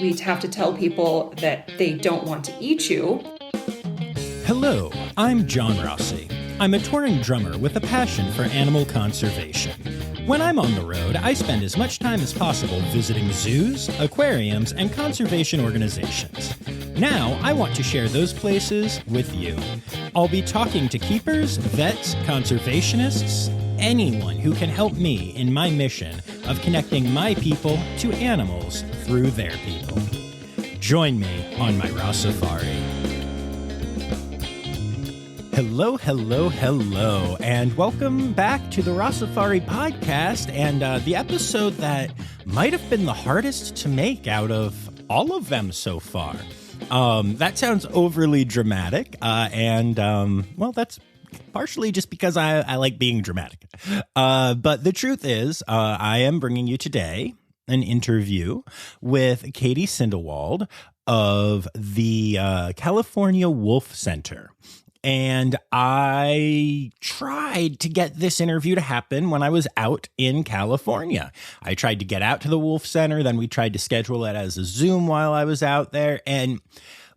we have to tell people that they don't want to eat you. Hello, I'm John Rossi. I'm a touring drummer with a passion for animal conservation. When I'm on the road, I spend as much time as possible visiting zoos, aquariums, and conservation organizations. Now, I want to share those places with you. I'll be talking to keepers, vets, conservationists, anyone who can help me in my mission of connecting my people to animals through their people. Join me on my Rossifari. Hello, hello, hello, and welcome back to the Rossifari podcast, and the episode that might have been the hardest to make out of all of them so far. That sounds overly dramatic, well, that's partially just because I like being dramatic. But the truth is, I am bringing you today an interview with Katie Sindewald of the California Wolf Center. And I tried to get this interview to happen when I was out in California. I tried to get out to the Wolf Center, then we tried to schedule it as a Zoom while I was out there, and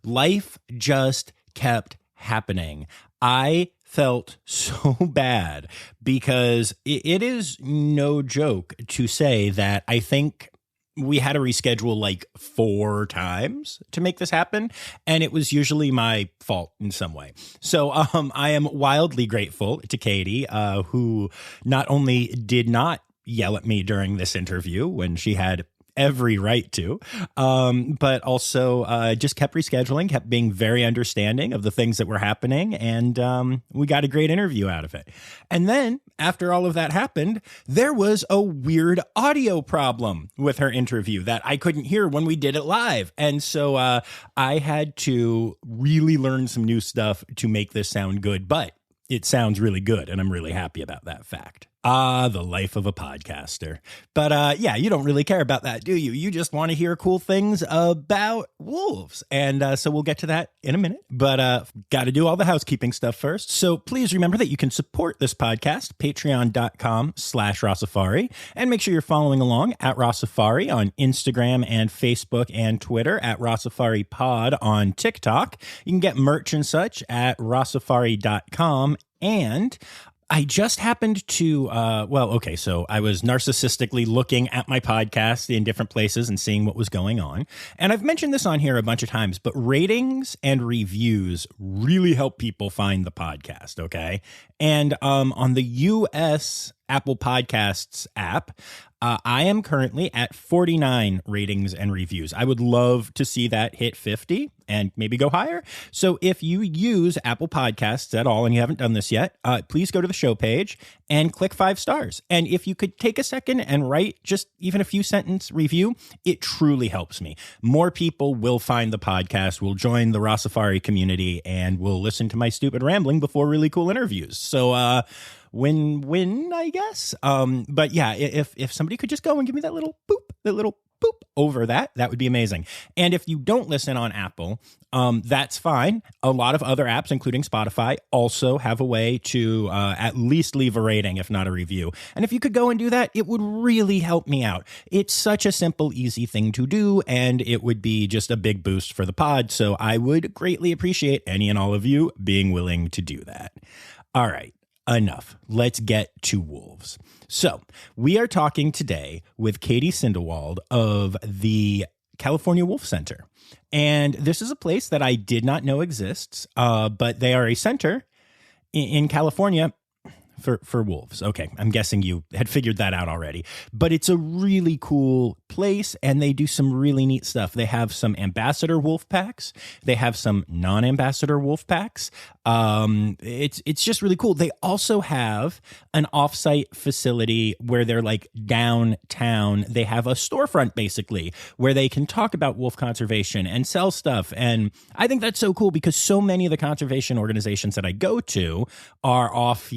life just kept happening. I felt so bad because it is no joke to say that I think we had to reschedule like 4 times to make this happen, and it was usually my fault in some way. So I am wildly grateful to Katie, who not only did not yell at me during this interview when she had every right to, but also just kept rescheduling, kept being very understanding of the things that were happening, and we got a great interview out of it. And then after all of that happened, there was a weird audio problem with her interview that I couldn't hear when we did it live. And so I had to really learn some new stuff to make this sound good, but it sounds really good, and I'm really happy about that fact. The life of a podcaster. But yeah, you don't really care about that, do you? You just want to hear cool things about wolves. And so we'll get to that in a minute. But got to do all the housekeeping stuff first. So please remember that you can support this podcast, patreon.com/Rossifari. And make sure you're following along at Rossifari on Instagram and Facebook and Twitter, at Rossifari Pod on TikTok. You can get merch and such at rossifari.com. And I just happened to, so I was narcissistically looking at my podcast in different places and seeing what was going on. And I've mentioned this on here a bunch of times, but ratings and reviews really help people find the podcast, okay? And on the US Apple Podcasts app, I am currently at 49 ratings and reviews. I would love to see that hit 50 and maybe go higher. So if you use Apple Podcasts at all and you haven't done this yet, please go to the show page and click 5 stars. And if you could take a second and write just even a few sentence review, it truly helps me. More people will find the podcast, will join the Rossifari community, and will listen to my stupid rambling before really cool interviews. So, win, I guess. But yeah, if somebody could just go and give me that little boop over that would be amazing. And if you don't listen on Apple, that's fine. A lot of other apps, including Spotify, also have a way to at least leave a rating, if not a review. And if you could go and do that, it would really help me out. It's such a simple, easy thing to do, and it would be just a big boost for the pod. So I would greatly appreciate any and all of you being willing to do that. All right. Enough. Let's get to wolves. So we are talking today with Katie Sindewald of the California Wolf Center. And this is a place that I did not know exists, but they are a center in California for wolves. Okay, I'm guessing you had figured that out already. But it's a really cool place, and they do some really neat stuff. They have some ambassador wolf packs. They have some non-ambassador wolf packs. It's just really cool. They also have an offsite facility where they're like downtown. They have a storefront basically where they can talk about wolf conservation and sell stuff. And I think that's so cool because so many of the conservation organizations that I go to are off,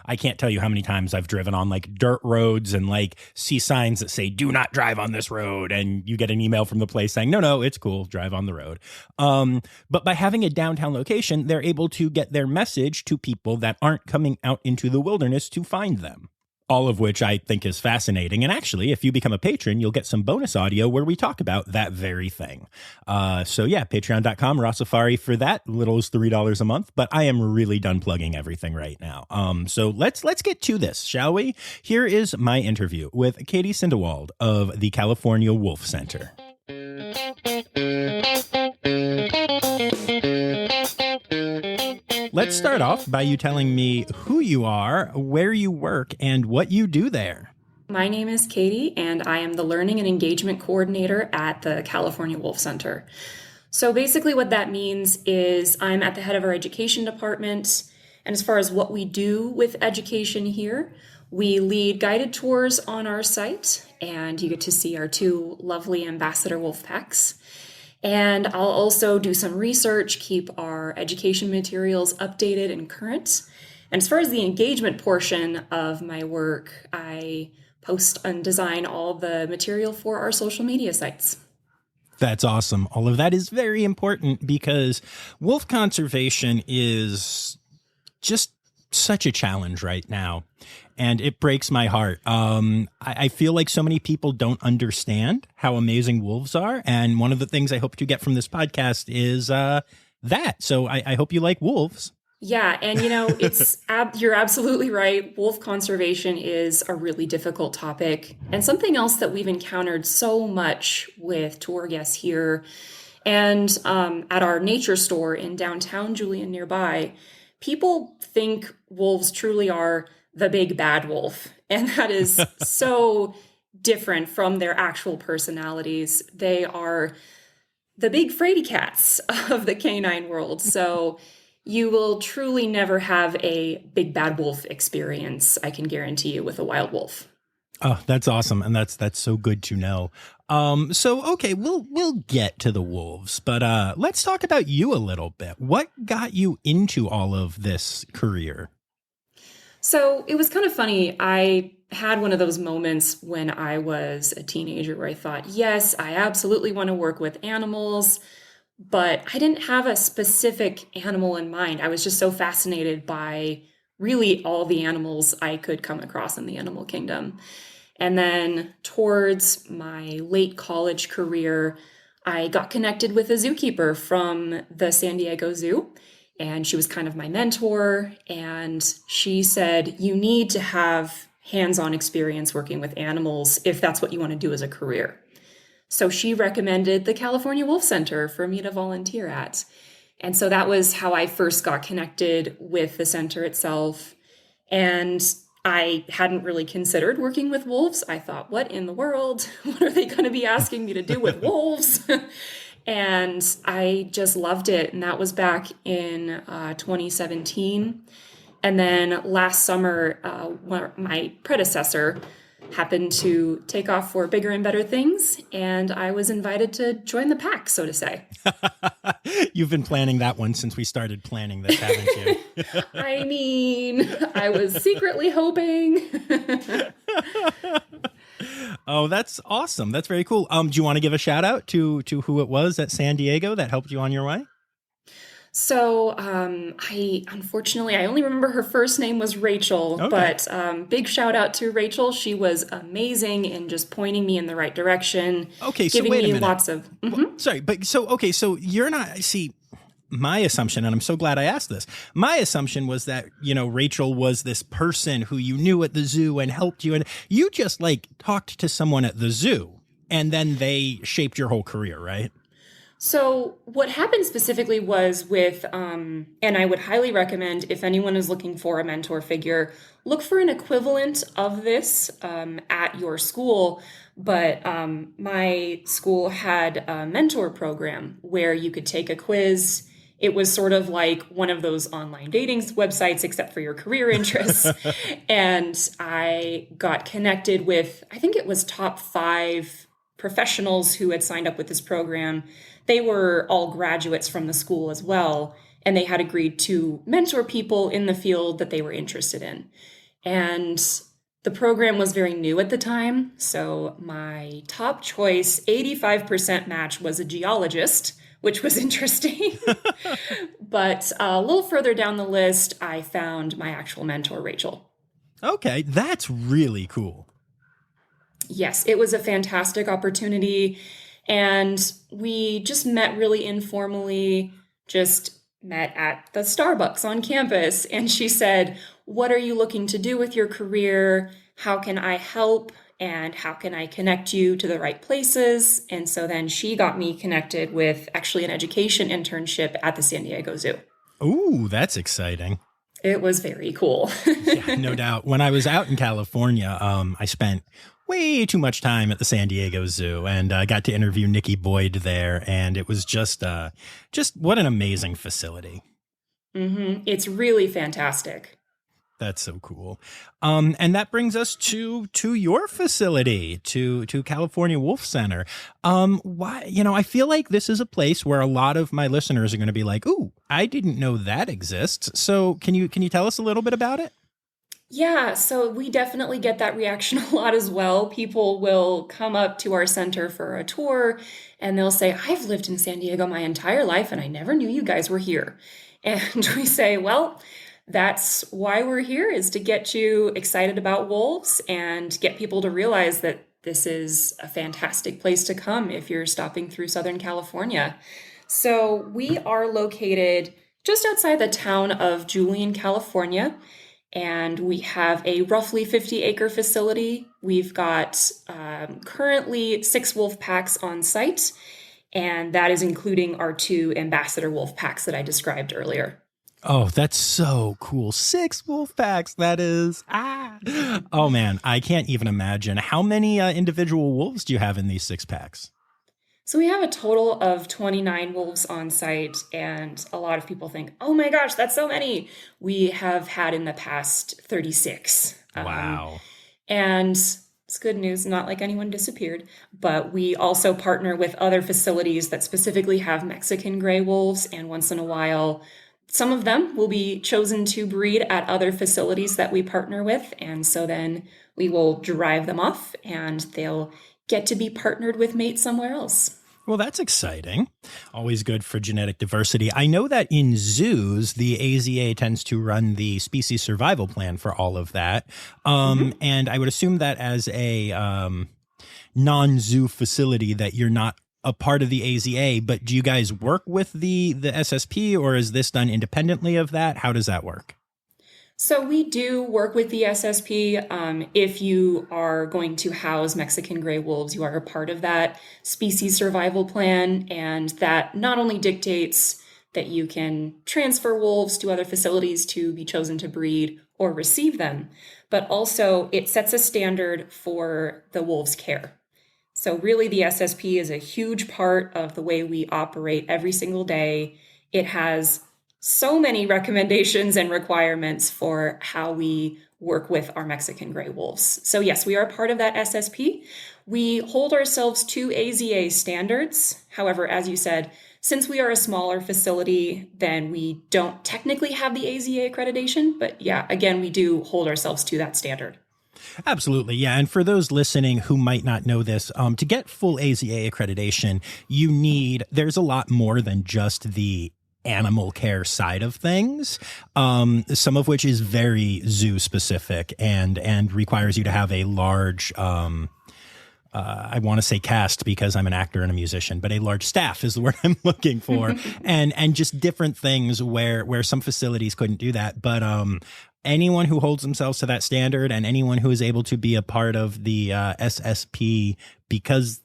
I can't tell you how many times I've driven on like dirt roads and like see signs that say, do not drive on this road. And you get an email from the place saying, no, it's cool. Drive on the road. But by having a downtown location, they're able to get their message to people that aren't coming out into the wilderness to find them. all of which I think is fascinating. And actually, if you become a patron, you'll get some bonus audio where we talk about that very thing. So yeah, patreon.com, Rossifari for that, little as $3 a month. But I am really done plugging everything right now. So let's get to this, shall we? Here is my interview with Katie Sindewald of the California Wolf Center. Let's start off by you telling me who you are, where you work, and what you do there. My name is Katie, and I am the Learning and Engagement Coordinator at the California Wolf Center. So basically what that means is I'm at the head of our education department, and as far as what we do with education here, we lead guided tours on our site, and you get to see our 2 lovely ambassador wolf packs. And I'll also do some research, keep our education materials updated and current. And as far as the engagement portion of my work, I post and design all the material for our social media sites. That's awesome. All of that is very important because wolf conservation is just such a challenge right now. And it breaks my heart. I feel like so many people don't understand how amazing wolves are. And one of the things I hope to get from this podcast is that. So I hope you like wolves. Yeah. And, you know, you're absolutely right. Wolf conservation is a really difficult topic. And something else that we've encountered so much with tour guests here and at our nature store in downtown Julian nearby, people think wolves truly are the big bad wolf. And that is so different from their actual personalities. They are the big fraidy cats of the canine world. So you will truly never have a big bad wolf experience, I can guarantee you, with a wild wolf. Oh, that's awesome. And that's so good to know. Okay, we'll get to the wolves, but let's talk about you a little bit. What got you into all of this career? So it was kind of funny. I had one of those moments when I was a teenager where I thought, yes, I absolutely want to work with animals, but I didn't have a specific animal in mind. I was just so fascinated by really all the animals I could come across in the animal kingdom. And then towards my late college career, I got connected with a zookeeper from the San Diego Zoo. And she was kind of my mentor. And she said, you need to have hands-on experience working with animals if that's what you want to do as a career. So she recommended the California Wolf Center for me to volunteer at. And so that was how I first got connected with the center itself. And I hadn't really considered working with wolves. I thought, what in the world? What are they going to be asking me to do with wolves? And I just loved it. And that was back in 2017. And then last summer, my predecessor happened to take off for bigger and better things. And I was invited to join the pack, so to say. You've been planning that one since we started planning this, haven't you? I mean, I was secretly hoping. Oh, that's awesome. That's very cool. Do you want to give a shout out to who it was at San Diego that helped you on your way? So I only remember her first name was Rachel, okay. But big shout out to Rachel. She was amazing in just pointing me in the right direction. Okay, so giving wait a me minute. lots of. Well, sorry, but so you're not. See, my assumption, and I'm so glad I asked this. My assumption was that Rachel was this person who you knew at the zoo and helped you, and you just talked to someone at the zoo, and then they shaped your whole career, right? So what happened specifically was with, and I would highly recommend if anyone is looking for a mentor figure, look for an equivalent of this at your school. But my school had a mentor program where you could take a quiz. It was sort of like one of those online dating websites, except for your career interests. And I got connected with, I think it was top 5 professionals who had signed up with this program. They were all graduates from the school as well, and they had agreed to mentor people in the field that they were interested in. And the program was very new at the time, so my top choice, 85% match, was a geologist, which was interesting. But a little further down the list, I found my actual mentor, Rachel. Okay, that's really cool. Yes, it was a fantastic opportunity. And we just met really informally, just met at the Starbucks on campus. And she said, "What are you looking to do with your career? How can I help? And how can I connect you to the right places?" And so then she got me connected with actually an education internship at the San Diego Zoo. Ooh, that's exciting. It was very cool. Yeah, no doubt. When I was out in California, I spent way too much time at the San Diego Zoo, and got to interview Nikki Boyd there, and it was just what an amazing facility. It's really fantastic. That's so cool. And that brings us to your facility, to California Wolf Center. Why, I feel like this is a place where a lot of my listeners are going to be like, "Ooh, I didn't know that exists." So can you tell us a little bit about it? Yeah, so we definitely get that reaction a lot as well. People will come up to our center for a tour and they'll say, "I've lived in San Diego my entire life and I never knew you guys were here." And we say, "Well, that's why we're here, is to get you excited about wolves and get people to realize that this is a fantastic place to come if you're stopping through Southern California." So we are located just outside the town of Julian, California, and we have a roughly 50-acre facility. We've got currently 6 wolf packs on site, and that is including our 2 ambassador wolf packs that I described earlier. Oh, that's so cool. 6 wolf packs. That is. Ah. Oh, man. I can't even imagine. How many individual wolves do you have in these 6 packs? So we have a total of 29 wolves on site, and a lot of people think, "Oh my gosh, that's so many." We have had in the past 36. Wow. And it's good news, not like anyone disappeared, but we also partner with other facilities that specifically have Mexican gray wolves, and once in a while, some of them will be chosen to breed at other facilities that we partner with, and so then we will drive them off and they'll get to be partnered with mates somewhere else. Well, that's exciting. Always good for genetic diversity. I know that in zoos, the AZA tends to run the species survival plan for all of that. And I would assume that as a non-zoo facility that you're not a part of the AZA, but do you guys work with the SSP, or is this done independently of that? How does that work? So we do work with the SSP. If you are going to house Mexican gray wolves, you are a part of that species survival plan, and that not only dictates that you can transfer wolves to other facilities to be chosen to breed or receive them, but also it sets a standard for the wolves' care. So really, the SSP is a huge part of the way we operate every single day. It has so many recommendations and requirements for how we work with our Mexican gray wolves. So yes, we are part of that SSP. We hold ourselves to AZA standards. However, as you said, since we are a smaller facility, then we don't technically have the AZA accreditation. But yeah, again, we do hold ourselves to that standard. Absolutely. Yeah. And for those listening who might not know this, to get full AZA accreditation, there's a lot more than just the animal care side of things, some of which is very zoo specific and requires you to have a large, I want to say cast because I'm an actor and a musician, but a large staff is the word I'm looking for, and just different things where some facilities couldn't do that. But anyone who holds themselves to that standard and anyone who is able to be a part of the SSP because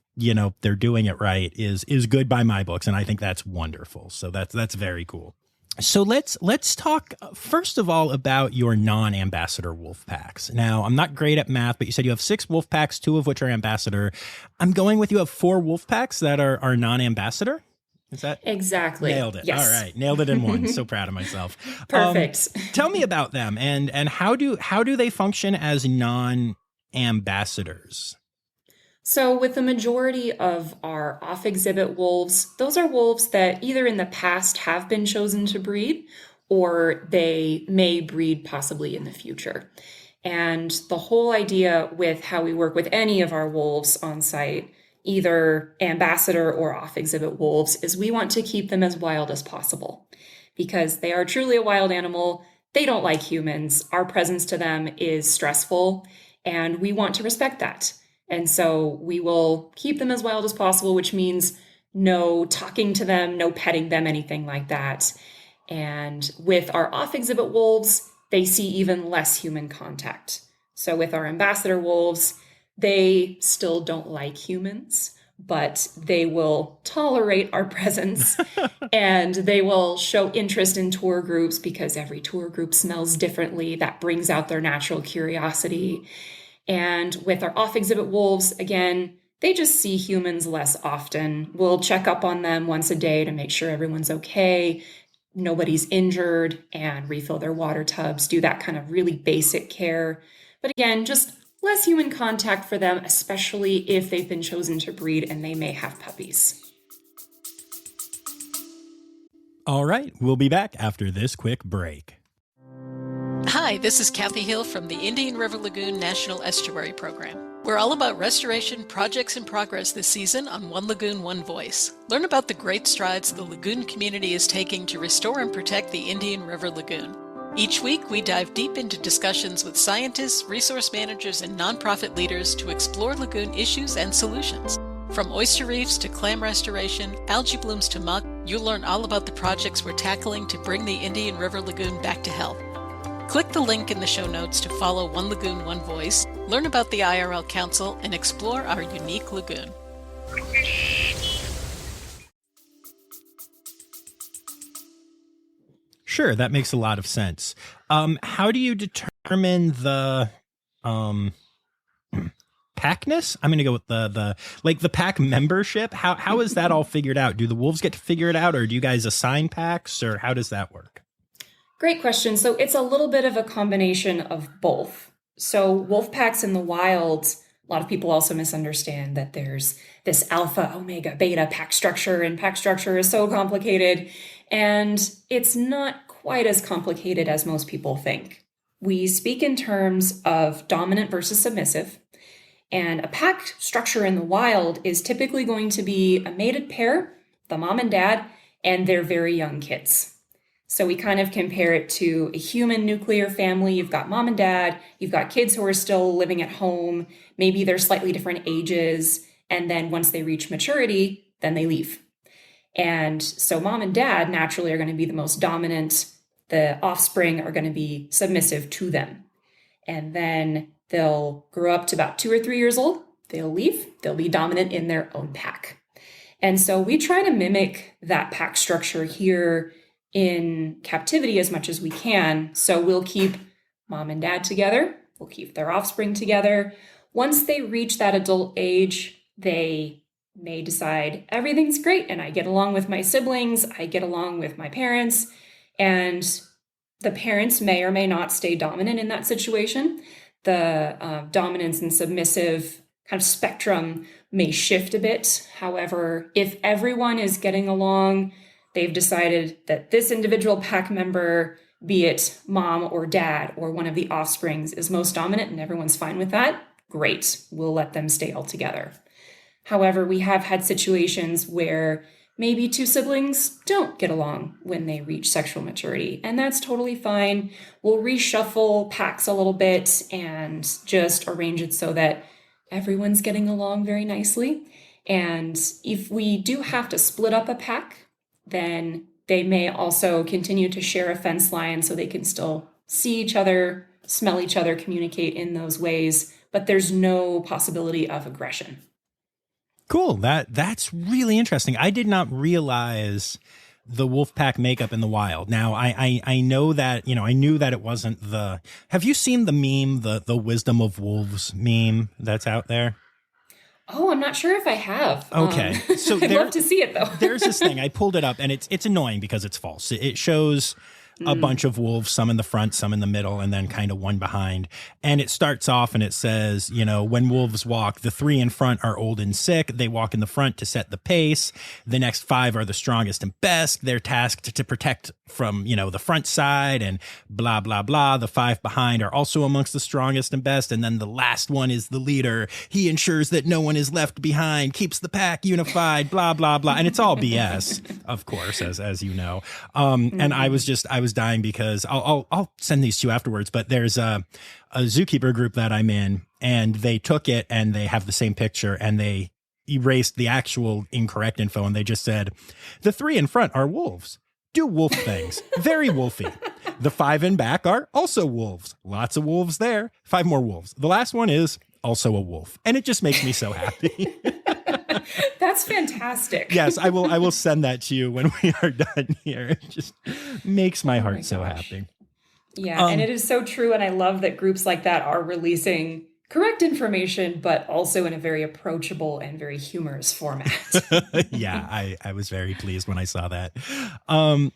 they're doing it right is good by my books, and I think that's wonderful. So that's very cool. So let's talk first of all about your non-ambassador wolf packs. Now, I'm not great at math, but you said you have 6 wolf packs, 2 of which are ambassador. I'm going with you have 4 wolf packs that are non-ambassador. Is that Exactly? nailed it? Yes. All right, nailed it in one. So proud of myself. Perfect. Tell me about them and how do they function as non-ambassadors? So, with the majority of our off exhibit wolves, those are wolves that either in the past have been chosen to breed or they may breed possibly in the future. And the whole idea with how we work with any of our wolves on site, either ambassador or off exhibit wolves, is we want to keep them as wild as possible because they are truly a wild animal. they don't like humans. Our presence to them is stressful, and we want to respect that. And so we will keep them as wild as possible, which means no talking to them, no petting them, anything like that. And with our off exhibit wolves, they see even less human contact. So with our ambassador wolves, they still don't like humans, but they will tolerate our presence and they will show interest in tour groups because every tour group smells differently. That brings out their natural curiosity. And with our off exhibit wolves, again, they just see humans less often. We'll check up on them once a day to make sure everyone's okay, nobody's injured, and refill their water tubs, do that kind of really basic care. But again, just less human contact for them, especially if they've been chosen to breed and they may have puppies. All right, we'll be back after this quick break. Hi, this is Kathy Hill from the Indian River Lagoon National Estuary Program. We're all about restoration projects in progress this season on One Lagoon, One Voice. Learn about the great strides the lagoon community is taking to restore and protect the Indian River Lagoon. Each week, we dive deep into discussions with scientists, resource managers, and nonprofit leaders to explore lagoon issues and solutions. From oyster reefs to clam restoration, algae blooms to muck, you'll learn all about the projects we're tackling to bring the Indian River Lagoon back to health. Click the link in the show notes to follow One Lagoon, One Voice, learn about the IRL Council, and explore our unique lagoon. Sure, that makes a lot of sense. How do you determine the packness? I'm going to go with the pack membership. How is that all figured out? Do the wolves get to figure it out, or do you guys assign packs, or how does that work? Great question. So it's a little bit of a combination of both. So wolf packs in the wild, a lot of people also misunderstand that there's this alpha, omega, beta pack structure, and pack structure is so complicated. And it's not quite as complicated as most people think. We speak in terms of dominant versus submissive. And a pack structure in the wild is typically going to be a mated pair, the mom and dad, and their very young kids. So we kind of compare it to a human nuclear family. You've got mom and dad, you've got kids who are still living at home. Maybe they're slightly different ages. And then once they reach maturity, then they leave. And so mom and dad naturally are going to be the most dominant. The offspring are going to be submissive to them. And then they'll grow up to about 2 or 3 years old. They'll leave. They'll be dominant in their own pack. And so we try to mimic that pack structure here in captivity as much as we can. So we'll keep mom and dad together. We'll keep their offspring together. Once they reach that adult age, they may decide everything's great and I get along with my siblings, I get along with my parents, and the parents may or may not stay dominant in that situation. The dominance and submissive kind of spectrum may shift a bit. However, if everyone is getting along, they've decided that this individual pack member, be it mom or dad or one of the offsprings, is most dominant and everyone's fine with that, great, we'll let them stay all together. However, we have had situations where maybe 2 siblings don't get along when they reach sexual maturity, and that's totally fine. We'll reshuffle packs a little bit and just arrange it so that everyone's getting along very nicely. And if we do have to split up a pack, then they may also continue to share a fence line so they can still see each other, smell each other, communicate in those ways, but there's no possibility of aggression. Cool. That's really interesting. I did not realize the wolf pack makeup in the wild. Now, I know that, I knew that it wasn't have you seen the meme, the wisdom of wolves meme that's out there? Oh, I'm not sure if I have. Okay. So I'd love to see it, though. There's this thing. I pulled it up, and it's annoying because it's false. It shows a bunch of wolves, some in the front, some in the middle, and then kind of one behind. And it starts off and it says, when wolves walk, the 3 in front are old and sick. They walk in the front to set the pace. The next 5 are the strongest and best. They're tasked to protect from, the front side and blah, blah, blah. The 5 behind are also amongst the strongest and best. And then the last one is the leader. He ensures that no one is left behind, keeps the pack unified, blah, blah, blah. And it's all BS, of course, as you know. And I was was dying because I'll send these to you afterwards, but there's a zookeeper group that I'm in, and they took it and they have the same picture and they erased the actual incorrect info, and they just said, the 3 in front are wolves. Do wolf things. Very wolfy. The 5 in back are also wolves. Lots of wolves there. 5 more wolves. The last one is also a wolf. And it just makes me so happy. That's fantastic. Yes, I will send that to you when we are done here. It just makes my heart so happy. Yeah, and it is so true. And I love that groups like that are releasing correct information, but also in a very approachable and very humorous format. Yeah, I was very pleased when I saw that.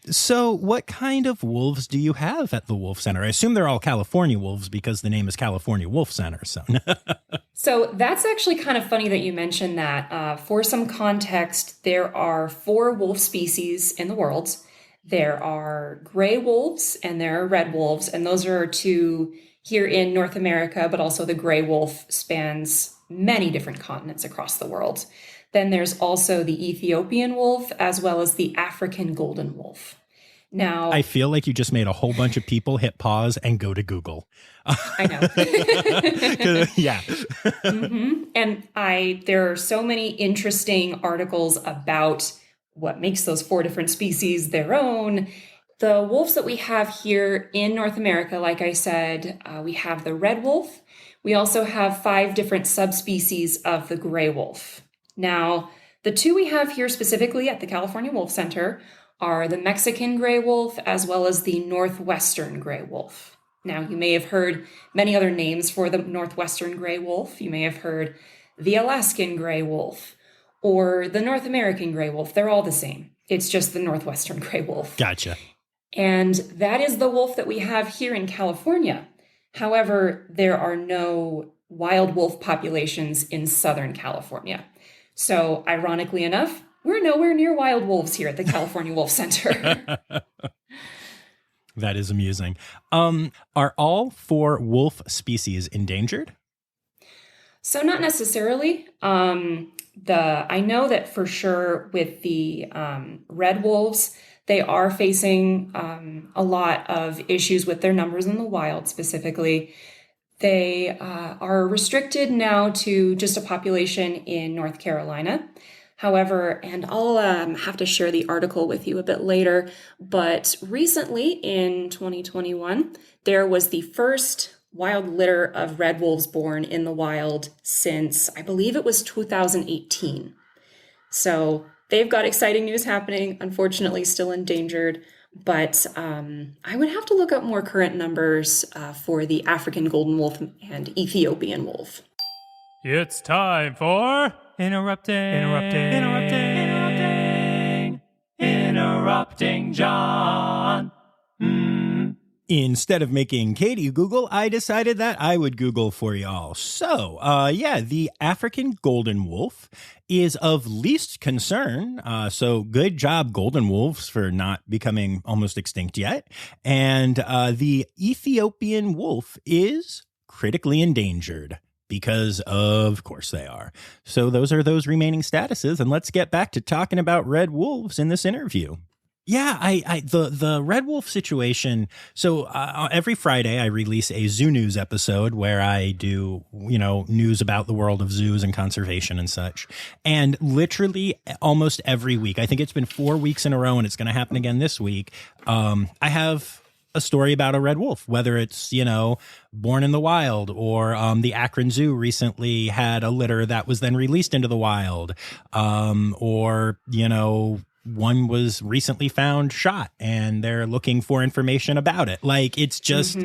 So what kind of wolves do you have at the Wolf Center? I assume they're all California wolves because the name is California Wolf Center. So that's actually kind of funny that you mentioned that. For some context, there are 4 wolf species in the world. There are gray wolves and there are red wolves, and those are 2 here in North America, but also the gray wolf spans many different continents across the world. Then there's also the Ethiopian wolf, as well as the African golden wolf. Now, I feel like you just made a whole bunch of people hit pause and go to Google. I know. Yeah. And there are so many interesting articles about what makes those 4 different species their own. The wolves that we have here in North America, like I said, we have the red wolf. We also have 5 different subspecies of the gray wolf. Now, the 2 we have here specifically at the California Wolf Center are the Mexican gray wolf as well as the northwestern gray wolf. Now, you may have heard many other names for the northwestern gray wolf. You may have heard the Alaskan gray wolf or the North American gray wolf. They're all the same. It's just the northwestern gray wolf. Gotcha. And that is the wolf that we have here in California. However, there are no wild wolf populations in Southern California. So ironically enough, we're nowhere near wild wolves here at the California Wolf Center. That is amusing. Are all 4 wolf species endangered? So not necessarily. I know that for sure with the red wolves, they are facing a lot of issues with their numbers in the wild specifically. They are restricted now to just a population in North Carolina. However, and I'll have to share the article with you a bit later, but recently in 2021, there was the first wild litter of red wolves born in the wild since, I believe it was 2018. So they've got exciting news happening, unfortunately still endangered, but I would have to look up more current numbers for the African golden wolf and Ethiopian wolf. It's time for interrupting John. Instead of making Katie Google, I decided that I would Google for y'all. So, the African golden wolf is of least concern. So good job, golden wolves, for not becoming almost extinct yet. And the Ethiopian wolf is critically endangered. Because of course they are. So those are those remaining statuses. And let's get back to talking about red wolves in this interview. Yeah, the red wolf situation. So every Friday I release a zoo news episode where I do, news about the world of zoos and conservation and such. And literally almost every week, I think it's been 4 weeks in a row and it's going to happen again this week. I have a story about a red wolf, whether it's, born in the wild or the Akron Zoo recently had a litter that was then released into the wild, or, one was recently found shot and they're looking for information about it. Like, it's just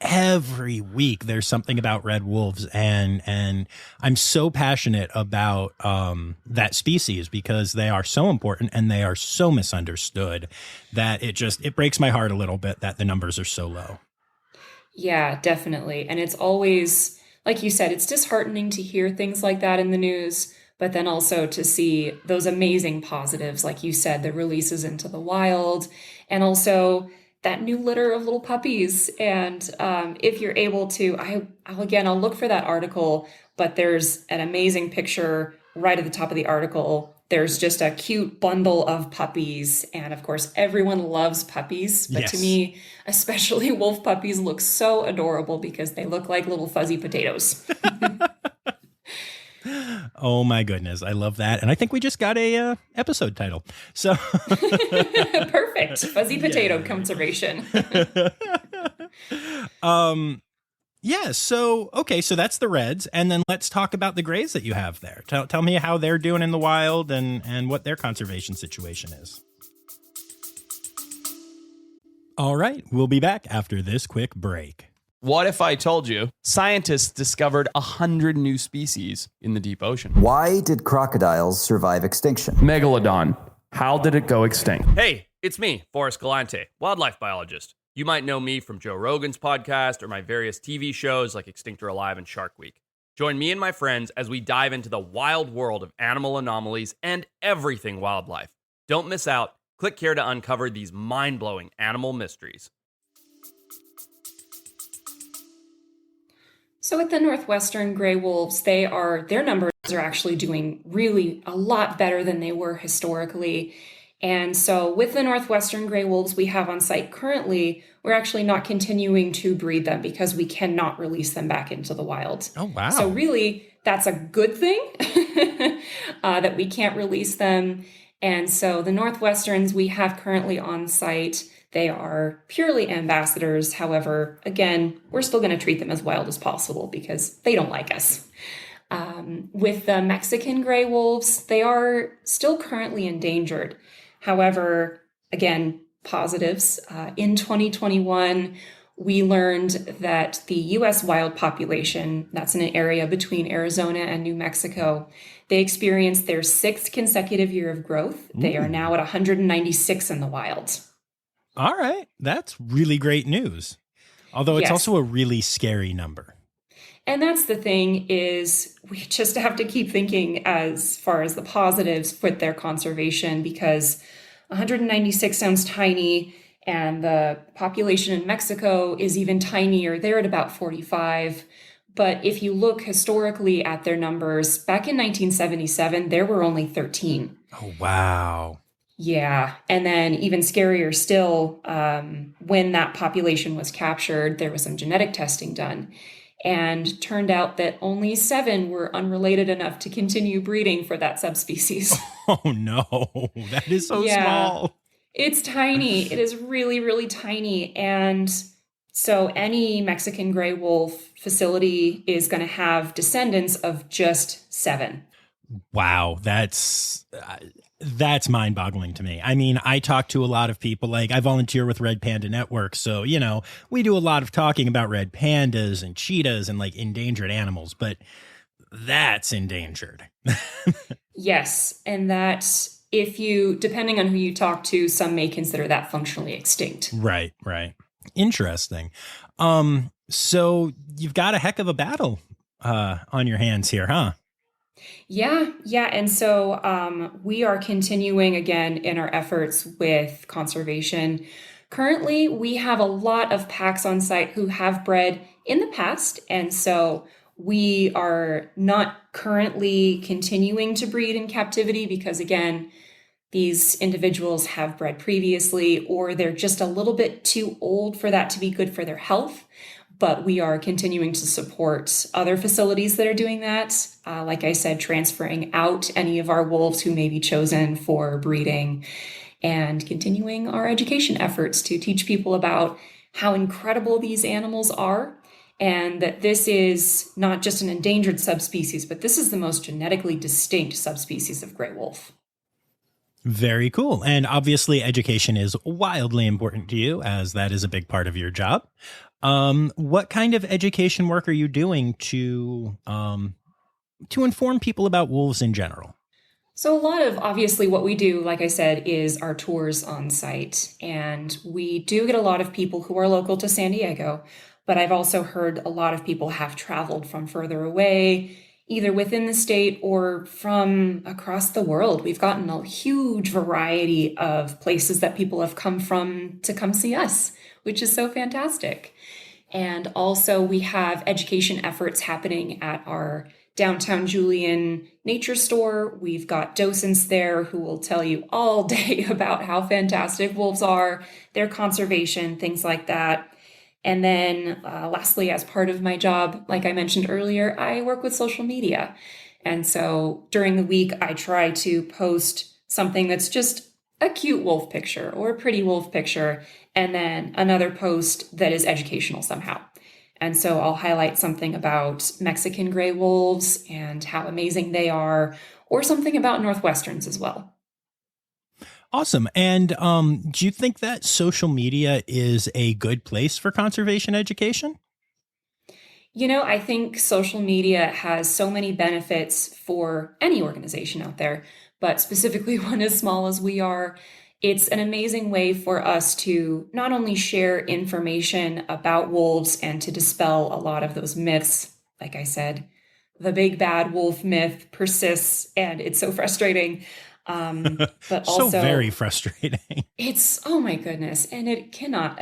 every week there's something about red wolves. And I'm so passionate about that species because they are so important and they are so misunderstood that it breaks my heart a little bit that the numbers are so low. Yeah, definitely. And it's always, like you said, it's disheartening to hear things like that in the news, but then also to see those amazing positives, like you said, the releases into the wild, and also that new litter of little puppies. And if you're able to, I'll look for that article, but there's an amazing picture right at the top of the article, there's just a cute bundle of puppies. And of course, everyone loves puppies. But to Yes. me, especially wolf puppies look so adorable because they look like little fuzzy potatoes. Oh my goodness, I love that, and I think we just got a episode title. So Perfect. Fuzzy potato Yay. conservation. Yeah, so okay, so that's the reds, and then let's talk about the grays that you have there. Tell me how they're doing in the wild and what their conservation situation is. All right, we'll be back after this quick break. What if I told you scientists discovered 100 new species in the deep ocean? Why did crocodiles survive extinction? Megalodon. How did it go extinct? Hey, it's me, Forrest Galante, wildlife biologist. You might know me from Joe Rogan's podcast or my various TV shows like Extinct or Alive and Shark Week. Join me and my friends as we dive into the wild world of animal anomalies and everything wildlife. Don't miss out. Click here to uncover these mind-blowing animal mysteries. So with the northwestern gray wolves, their numbers are actually doing really a lot better than they were historically. And so with the northwestern gray wolves we have on site currently, we're actually not continuing to breed them because we cannot release them back into the wild. Oh, wow. So really, that's a good thing that we can't release them. And so the northwesterns we have currently on site, they are purely ambassadors. However, again, we're still going to treat them as wild as possible because they don't like us. With the Mexican gray wolves, they are still currently endangered. However, again, positives. In 2021, we learned that the U.S. wild population, that's in an area between Arizona and New Mexico, they experienced their 6th consecutive year of growth. They are now at 196 in the wild. All right, that's really great news. Although it's Yes. also a really scary number. And that's the thing is we just have to keep thinking as far as the positives with their conservation because 196 sounds tiny and the population in Mexico is even tinier. They're at about 45. But if you look historically at their numbers, back in 1977, there were only 13. Oh, wow. Yeah. And then even scarier still, when that population was captured, there was some genetic testing done. And turned out that only 7 were unrelated enough to continue breeding for that subspecies. Oh, no. That is so Yeah. small. It's tiny. It is really, really tiny. And so any Mexican gray wolf facility is going to have descendants of just 7. Wow, that's mind-boggling to me. I mean, I talk to a lot of people, like I volunteer with Red Panda Network, so, you know, we do a lot of talking about red pandas and cheetahs and like endangered animals, but that's endangered. Yes. And that depending on who you talk to, some may consider that functionally extinct. Right. Interesting. So you've got a heck of a battle on your hands here, huh? Yeah. And so we are continuing again in our efforts with conservation. Currently, we have a lot of packs on site who have bred in the past. And so we are not currently continuing to breed in captivity because, again, these individuals have bred previously or they're just a little bit too old for that to be good for their health. But we are continuing to support other facilities that are doing that. Like I said, transferring out any of our wolves who may be chosen for breeding and continuing our education efforts to teach people about how incredible these animals are and that this is not just an endangered subspecies, but this is the most genetically distinct subspecies of gray wolf. Very cool. And obviously education is wildly important to you as that is a big part of your job. What kind of education work are you doing to inform people about wolves in general? So a lot of obviously what we do, like I said, is our tours on site. And we do get a lot of people who are local to San Diego, but I've also heard a lot of people have traveled from further away, either within the state or from across the world. We've gotten a huge variety of places that people have come from to come see us, which is so fantastic. And also we have education efforts happening at our downtown Julian Nature Store. We've got docents there who will tell you all day about how fantastic wolves are, their conservation, things like that. And then lastly, as part of my job, like I mentioned earlier, I work with social media. And so during the week, I try to post something that's just a cute wolf picture or a pretty wolf picture, and then another post that is educational somehow. And so I'll highlight something about Mexican gray wolves and how amazing they are, or something about Northwesterns as well. Awesome. And do you think that social media is a good place for conservation education? You know, I think social media has so many benefits for any organization out there, but specifically one as small as we are. It's an amazing way for us to not only share information about wolves and to dispel a lot of those myths. Like I said, the big bad wolf myth persists and it's so frustrating. But also so very frustrating. It's, oh my goodness. And it cannot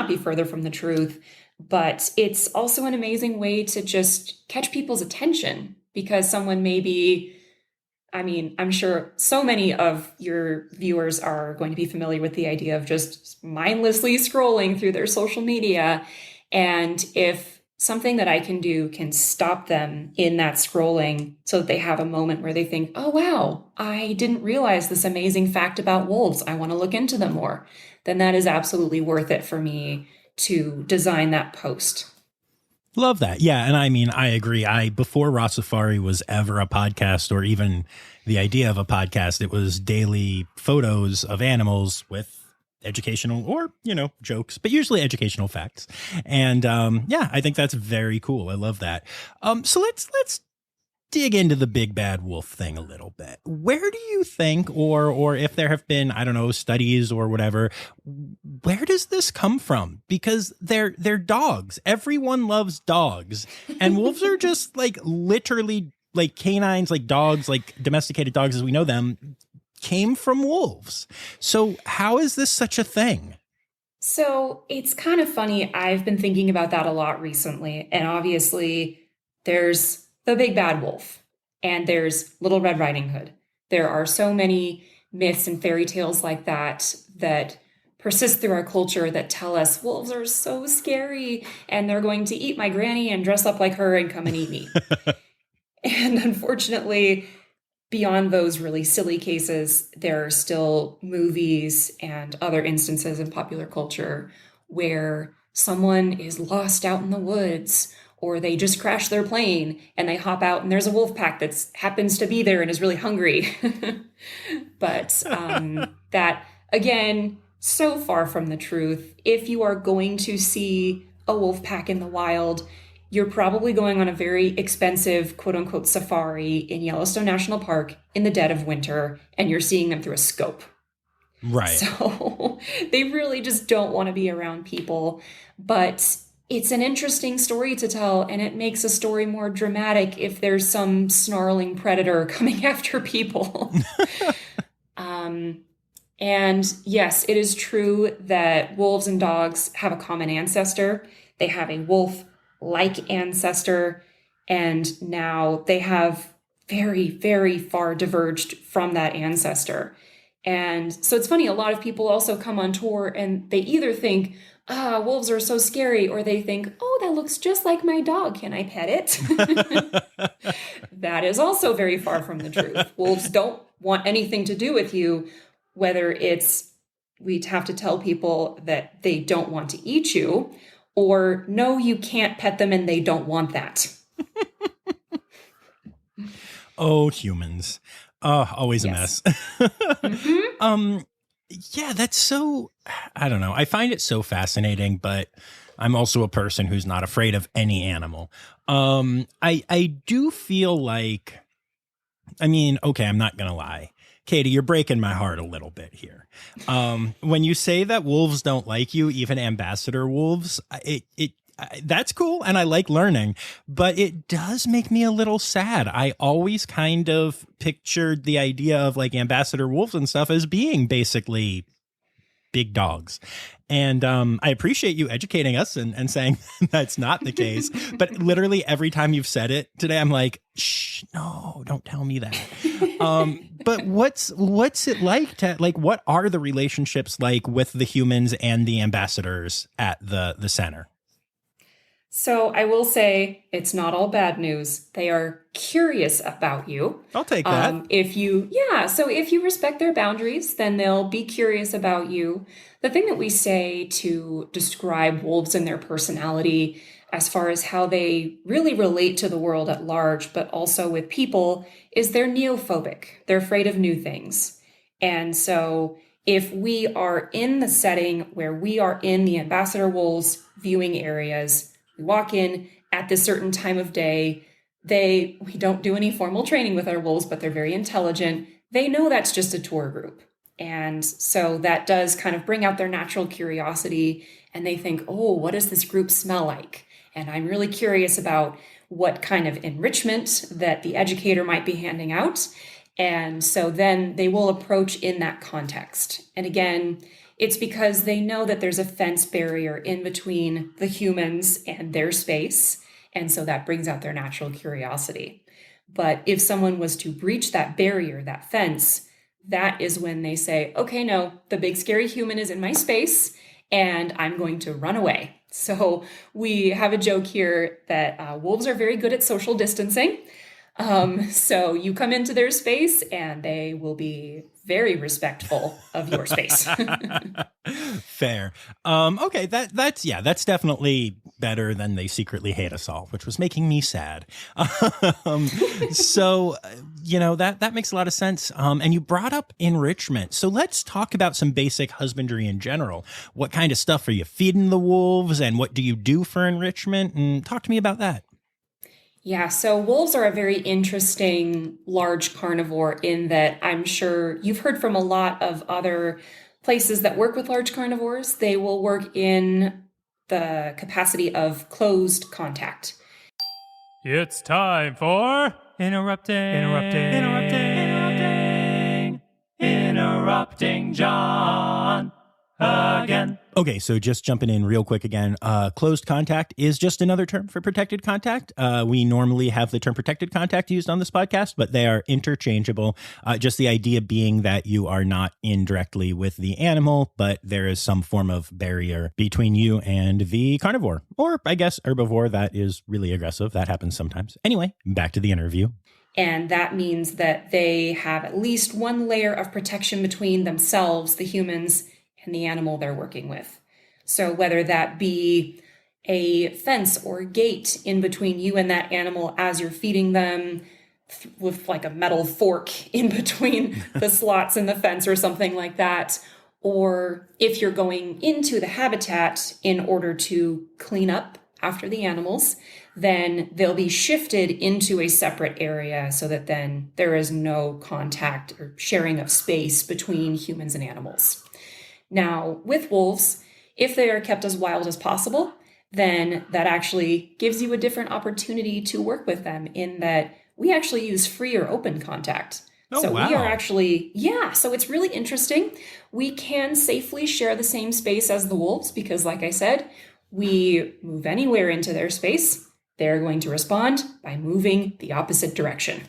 be further from the truth. But it's also an amazing way to just catch people's attention because someone may be, I mean, I'm sure so many of your viewers are going to be familiar with the idea of just mindlessly scrolling through their social media. And if something that I can do can stop them in that scrolling so that they have a moment where they think, oh, wow, I didn't realize this amazing fact about wolves. I want to look into them more. Then that is absolutely worth it for me to design that post. Love that. Yeah. And I mean, I agree. Before Rossifari was ever a podcast or even the idea of a podcast, it was daily photos of animals with educational or, jokes, but usually educational facts. And yeah, I think that's very cool. I love that. So let's dig into the big bad wolf thing a little bit. Where do you think, or if there have been, I don't know, studies or whatever, where does this come from? Because they're dogs. Everyone loves dogs. And wolves are just like literally like canines, like dogs, like domesticated dogs as we know them, came from wolves. So how is this such a thing? So it's kind of funny. I've been thinking about that a lot recently. And obviously there's the big bad wolf, and there's Little Red Riding Hood. There are so many myths and fairy tales like that that persist through our culture that tell us wolves are so scary and they're going to eat my granny and dress up like her and come and eat me. And unfortunately, beyond those really silly cases, there are still movies and other instances in popular culture where someone is lost out in the woods, or they just crash their plane and they hop out and there's a wolf pack that happens to be there and is really hungry. But that, again, so far from the truth. If you are going to see a wolf pack in the wild, you're probably going on a very expensive, quote unquote, safari in Yellowstone National Park in the dead of winter, and you're seeing them through a scope. Right. So they really just don't want to be around people. But it's an interesting story to tell, and it makes a story more dramatic if there's some snarling predator coming after people. And yes, it is true that wolves and dogs have a common ancestor. They have a wolf-like ancestor, and now they have very, very far diverged from that ancestor. And so it's funny, a lot of people also come on tour and they either think, wolves are so scary, or they think, oh, that looks just like my dog. Can I pet it? That is also very far from the truth. Wolves don't want anything to do with you, whether it's we have to tell people that they don't want to eat you, or no, you can't pet them and they don't want that. Oh, humans. Always Yes. a mess. Yeah, that's so, I don't know. I find it so fascinating, but I'm also a person who's not afraid of any animal. I do feel like, I mean, okay, I'm not going to lie. Katie, you're breaking my heart a little bit here. When you say that wolves don't like you, even ambassador wolves, that's cool. And I like learning, but it does make me a little sad. I always kind of pictured the idea of like ambassador wolves and stuff as being basically big dogs. And I appreciate you educating us and saying that's not the case. But literally every time you've said it today, I'm like, shh, no, don't tell me that. But what's it like to, like, what are the relationships like with the humans and the ambassadors at the center? So I will say it's not all bad news. They are curious about you. I'll take that. So if you respect their boundaries, then they'll be curious about you. The thing that we say to describe wolves and their personality, as far as how they really relate to the world at large, but also with people, is they're neophobic. They're afraid of new things. And so if we are in the setting where we are in the ambassador wolves viewing areas, we walk in at this certain time of day. We don't do any formal training with our wolves, but they're very intelligent. They know that's just a tour group. And so that does kind of bring out their natural curiosity. And they think, oh, what does this group smell like? And I'm really curious about what kind of enrichment that the educator might be handing out. And so then they will approach in that context. And again, it's because they know that there's a fence barrier in between the humans and their space. And so that brings out their natural curiosity. But if someone was to breach that barrier, that fence, that is when they say, okay, no, the big scary human is in my space and I'm going to run away. So we have a joke here that wolves are very good at social distancing. So you come into their space and they will be very respectful of your space. Fair. Okay, that's definitely better than they secretly hate us all, which was making me sad. So, that makes a lot of sense. And you brought up enrichment. So let's talk about some basic husbandry in general. What kind of stuff are you feeding the wolves and what do you do for enrichment? And talk to me about that. Yeah, so wolves are a very interesting large carnivore in that I'm sure you've heard from a lot of other places that work with large carnivores. They will work in the capacity of closed contact. It's time for interrupting John again. Okay, so just jumping in real quick again, closed contact is just another term for protected contact. We normally have the term protected contact used on this podcast, but they are interchangeable. Just the idea being that you are not in directly with the animal, but there is some form of barrier between you and the carnivore, or I guess herbivore that is really aggressive. That happens sometimes. Anyway, back to the interview. And that means that they have at least one layer of protection between themselves, the humans, and the animal they're working with. So whether that be a fence or gate in between you and that animal as you're feeding them with like a metal fork in between the slots in the fence or something like that, or if you're going into the habitat in order to clean up after the animals, then they'll be shifted into a separate area so that then there is no contact or sharing of space between humans and animals. Now, with wolves, if they are kept as wild as possible, then that actually gives you a different opportunity to work with them in that we actually use free or open contact. Oh, so wow. we are actually, so it's really interesting. We can safely share the same space as the wolves because, like I said, we move anywhere into their space. They're going to respond by moving the opposite direction.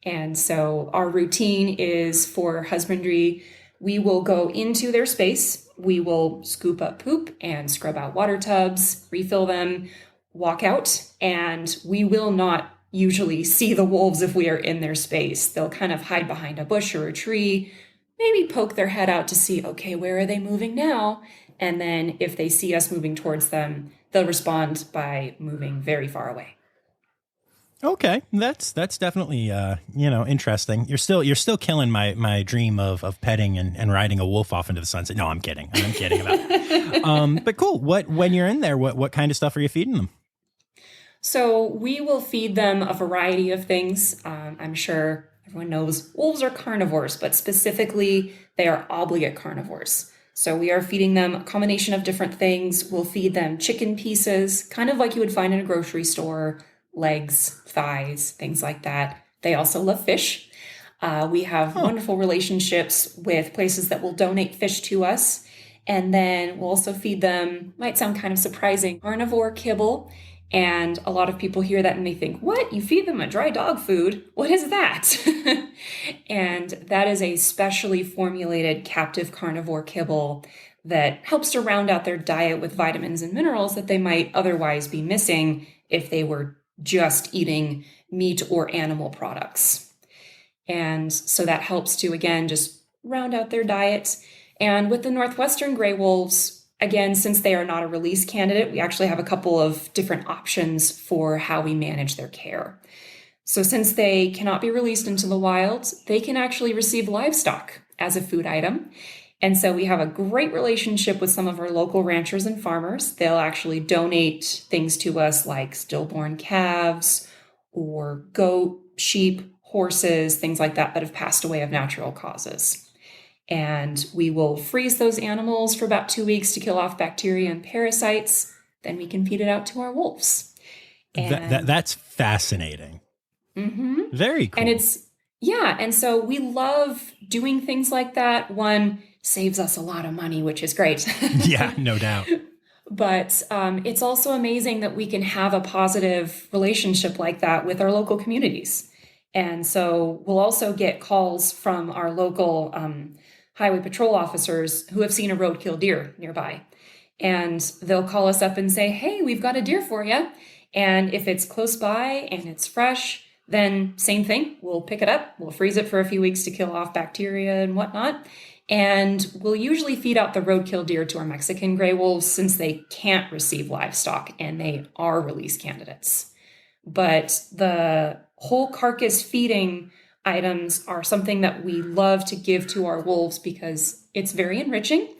And so our routine is for husbandry. We will go into their space. We will scoop up poop and scrub out water tubs, refill them, walk out, and we will not usually see the wolves if we are in their space. They'll kind of hide behind a bush or a tree, maybe poke their head out to see, okay, where are they moving now? And then if they see us moving towards them, they'll respond by moving very far away. Okay, that's definitely interesting. You're still killing my dream of petting and riding a wolf off into the sunset. No, I'm kidding. I'm kidding about that. But cool. When you're in there, what kind of stuff are you feeding them? So we will feed them a variety of things. I'm sure everyone knows wolves are carnivores, but specifically they are obligate carnivores. So we are feeding them a combination of different things. We'll feed them chicken pieces, kind of like you would find in a grocery store, legs, thighs, things like that. They also love fish. We have wonderful relationships with places that will donate fish to us. And then we'll also feed them, might sound kind of surprising, carnivore kibble. And a lot of people hear that and they think, what? You feed them a dry dog food? What is that? And that is a specially formulated captive carnivore kibble that helps to round out their diet with vitamins and minerals that they might otherwise be missing if they were just eating meat or animal products. And so that helps to, again, just round out their diet. And with the Northwestern gray wolves, again, since they are not a release candidate, we actually have a couple of different options for how we manage their care. So since they cannot be released into the wild, they can actually receive livestock as a food item. And so we have a great relationship with some of our local ranchers and farmers. They'll actually donate things to us like stillborn calves or goat, sheep, horses, things like that have passed away of natural causes. And we will freeze those animals for about 2 weeks to kill off bacteria and parasites. Then we can feed it out to our wolves. And That's fascinating. Mm-hmm. Very cool. And so we love doing things like that. One, saves us a lot of money, which is great. Yeah, no doubt. But it's also amazing that we can have a positive relationship like that with our local communities. And so we'll also get calls from our local highway patrol officers who have seen a roadkill deer nearby. And they'll call us up and say, hey, we've got a deer for you. And if it's close by and it's fresh, then same thing. We'll pick it up. We'll freeze it for a few weeks to kill off bacteria and whatnot. And we'll usually feed out the roadkill deer to our Mexican gray wolves since they can't receive livestock and they are release candidates. But the whole carcass feeding items are something that we love to give to our wolves because it's very enriching.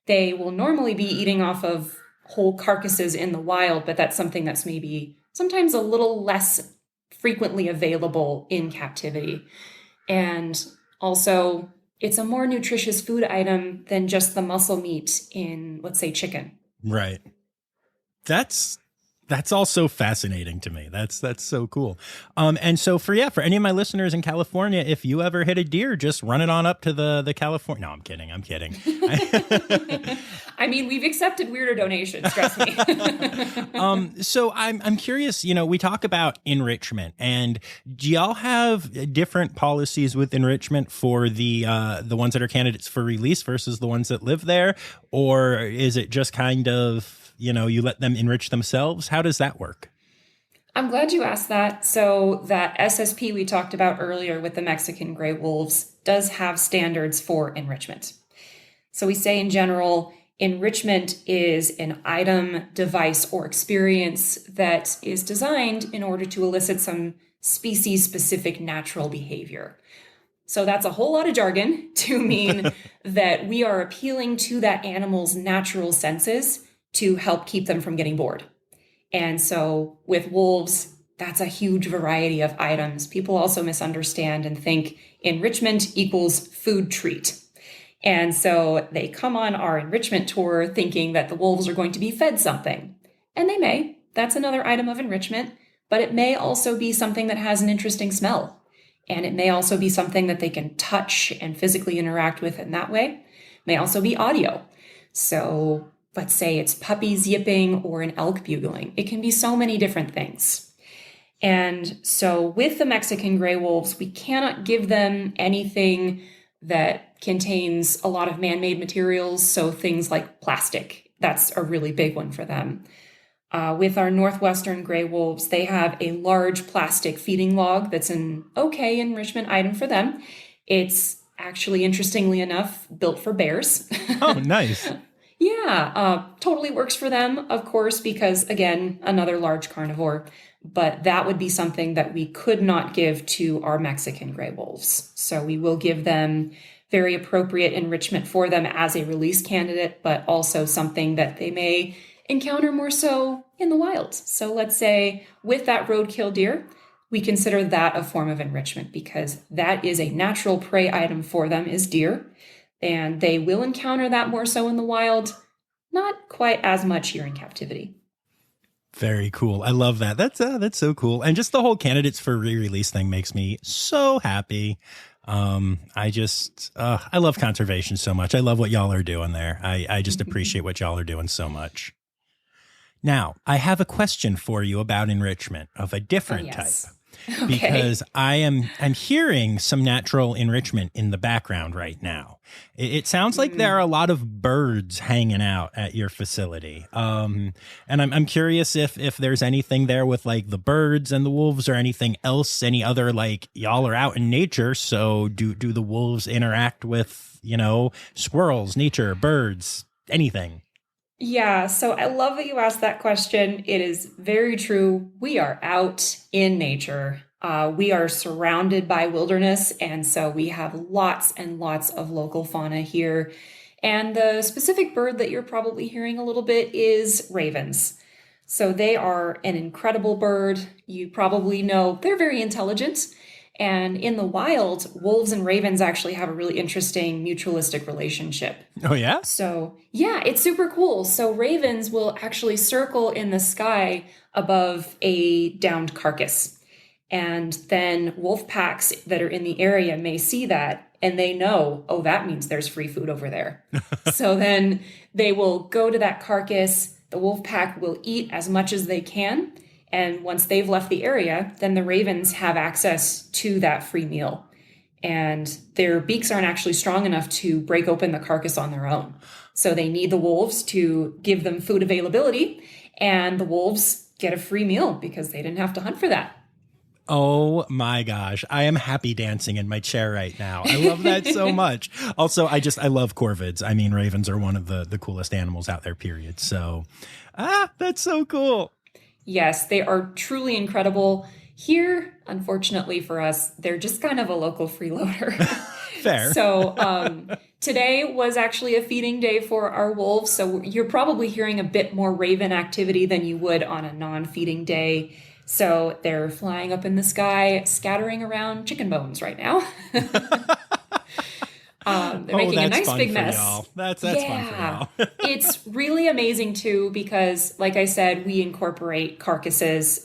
They will normally be eating off of whole carcasses in the wild, but that's something that's maybe sometimes a little less frequently available in captivity. And also, it's a more nutritious food item than just the muscle meat in, let's say, chicken. Right. That's also fascinating to me. That's so cool. And so for any of my listeners in California, if you ever hit a deer, just run it on up to the California. No, I'm kidding. I mean, we've accepted weirder donations, trust me. So I'm curious, we talk about enrichment, and do y'all have different policies with enrichment for the ones that are candidates for release versus the ones that live there? Or is it just kind of, you let them enrich themselves? How does that work? I'm glad you asked that. So that SSP we talked about earlier with the Mexican gray wolves does have standards for enrichment. So we say in general, enrichment is an item, device, or experience that is designed in order to elicit some species-specific natural behavior. So that's a whole lot of jargon to mean that we are appealing to that animal's natural senses to help keep them from getting bored. And so with wolves, that's a huge variety of items. People also misunderstand and think enrichment equals food treat. And so they come on our enrichment tour thinking that the wolves are going to be fed something. And they may. That's another item of enrichment. But it may also be something that has an interesting smell. And it may also be something that they can touch and physically interact with in that way. It may also be audio. So let's say it's puppies yipping or an elk bugling. It can be so many different things. And so with the Mexican gray wolves, we cannot give them anything that contains a lot of man-made materials. So things like plastic, that's a really big one for them. With our Northwestern gray wolves, they have a large plastic feeding log that's an okay enrichment item for them. It's actually, interestingly enough, built for bears. Oh, nice. Yeah, totally works for them, of course, because, again, another large carnivore. But that would be something that we could not give to our Mexican gray wolves. So we will give them very appropriate enrichment for them as a release candidate, but also something that they may encounter more so in the wild. So let's say with that roadkill deer, we consider that a form of enrichment because that is a natural prey item for them is deer. And they will encounter that more so in the wild, not quite as much here in captivity. Very cool. I love that. That's so cool. And just the whole candidates for re-release thing makes me so happy. I love conservation so much. I love what y'all are doing there. I just appreciate what y'all are doing so much. Now, I have a question for you about enrichment of a different yes. type. Okay. Because I'm hearing some natural enrichment in the background right now. It sounds like there are a lot of birds hanging out at your facility. And I'm curious if there's anything there with like the birds and the wolves or anything else, any other, like, y'all are out in nature. So do the wolves interact with, squirrels, nature, birds, anything? Yeah, so I love that you asked that question. It is very true. We are out in nature. We are surrounded by wilderness, and so we have lots and lots of local fauna here. And the specific bird that you're probably hearing a little bit is ravens. So they are an incredible bird. You probably know they're very intelligent. And in the wild, wolves and ravens actually have a really interesting mutualistic relationship. Oh, yeah? So, yeah, it's super cool. So ravens will actually circle in the sky above a downed carcass. And then wolf packs that are in the area may see that and they know, oh, that means there's free food over there. So then they will go to that carcass. The wolf pack will eat as much as they can. And once they've left the area, then the ravens have access to that free meal. And their beaks aren't actually strong enough to break open the carcass on their own. So they need the wolves to give them food availability, and the wolves get a free meal because they didn't have to hunt for that. Oh my gosh. I am happy dancing in my chair right now. I love that so much. Also, I love corvids. I mean, ravens are one of the coolest animals out there, period. So, that's so cool. Yes, they are truly incredible. Here, unfortunately for us, they're just kind of a local freeloader. Fair. So today was actually a feeding day for our wolves. So you're probably hearing a bit more raven activity than you would on a non-feeding day. So they're flying up in the sky, scattering around chicken bones right now. They're making a nice big mess. Y'all. That's fun for y'all. It's really amazing too, because like I said, we incorporate carcasses,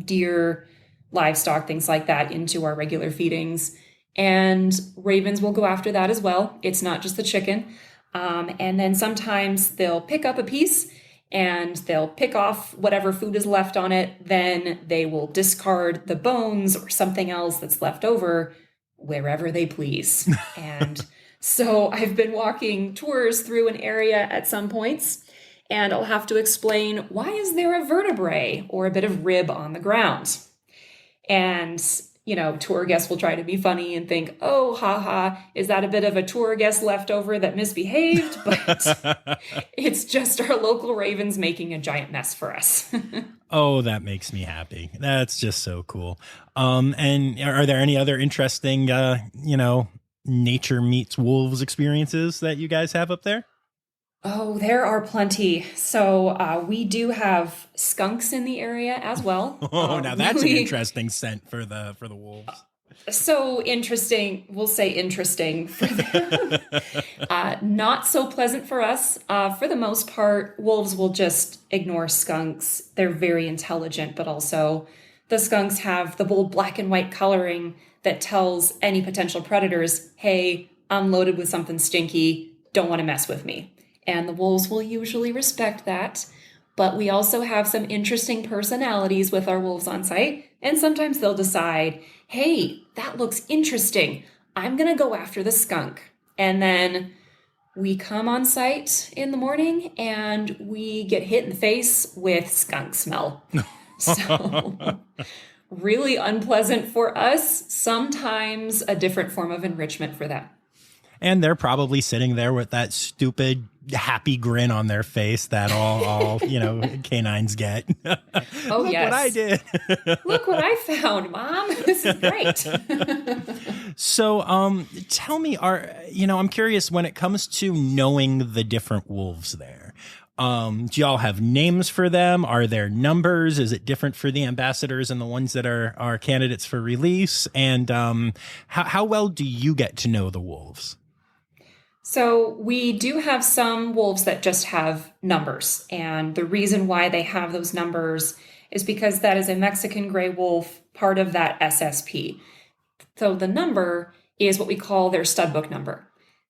deer, livestock, things like that into our regular feedings. And ravens will go after that as well. It's not just the chicken. And then sometimes they'll pick up a piece and they'll pick off whatever food is left on it. Then they will discard the bones or something else that's left over wherever they please. And so I've been walking tours through an area at some points, and I'll have to explain, why is there a vertebrae or a bit of rib on the ground? And, tour guests will try to be funny and think, oh, haha, is that a bit of a tour guest leftover that misbehaved? But it's just our local ravens making a giant mess for us. Oh, that makes me happy. That's just so cool. And are there any other interesting, nature meets wolves experiences that you guys have up there? Oh, there are plenty. So we do have skunks in the area as well. Oh, now that's an interesting scent for the wolves. So interesting. We'll say interesting for them. Not so pleasant for us. For the most part, wolves will just ignore skunks. They're very intelligent, but also the skunks have the bold black and white coloring that tells any potential predators, hey, I'm loaded with something stinky. Don't want to mess with me. And the wolves will usually respect that. But we also have some interesting personalities with our wolves on site. And sometimes they'll decide, hey, that looks interesting. I'm going to go after the skunk. And then we come on site in the morning and we get hit in the face with skunk smell. So really unpleasant for us. Sometimes a different form of enrichment for them. And they're probably sitting there with that stupid happy grin on their face that all canines get. Oh, Look yes. what I did. Look what I found, Mom. This is great. So, tell me, I'm curious when it comes to knowing the different wolves there. Do y'all have names for them? Are there numbers? Is it different for the ambassadors and the ones that are candidates for release? And how well do you get to know the wolves? So we do have some wolves that just have numbers. And the reason why they have those numbers is because that is a Mexican gray wolf, part of that SSP. So the number is what we call their stud book number.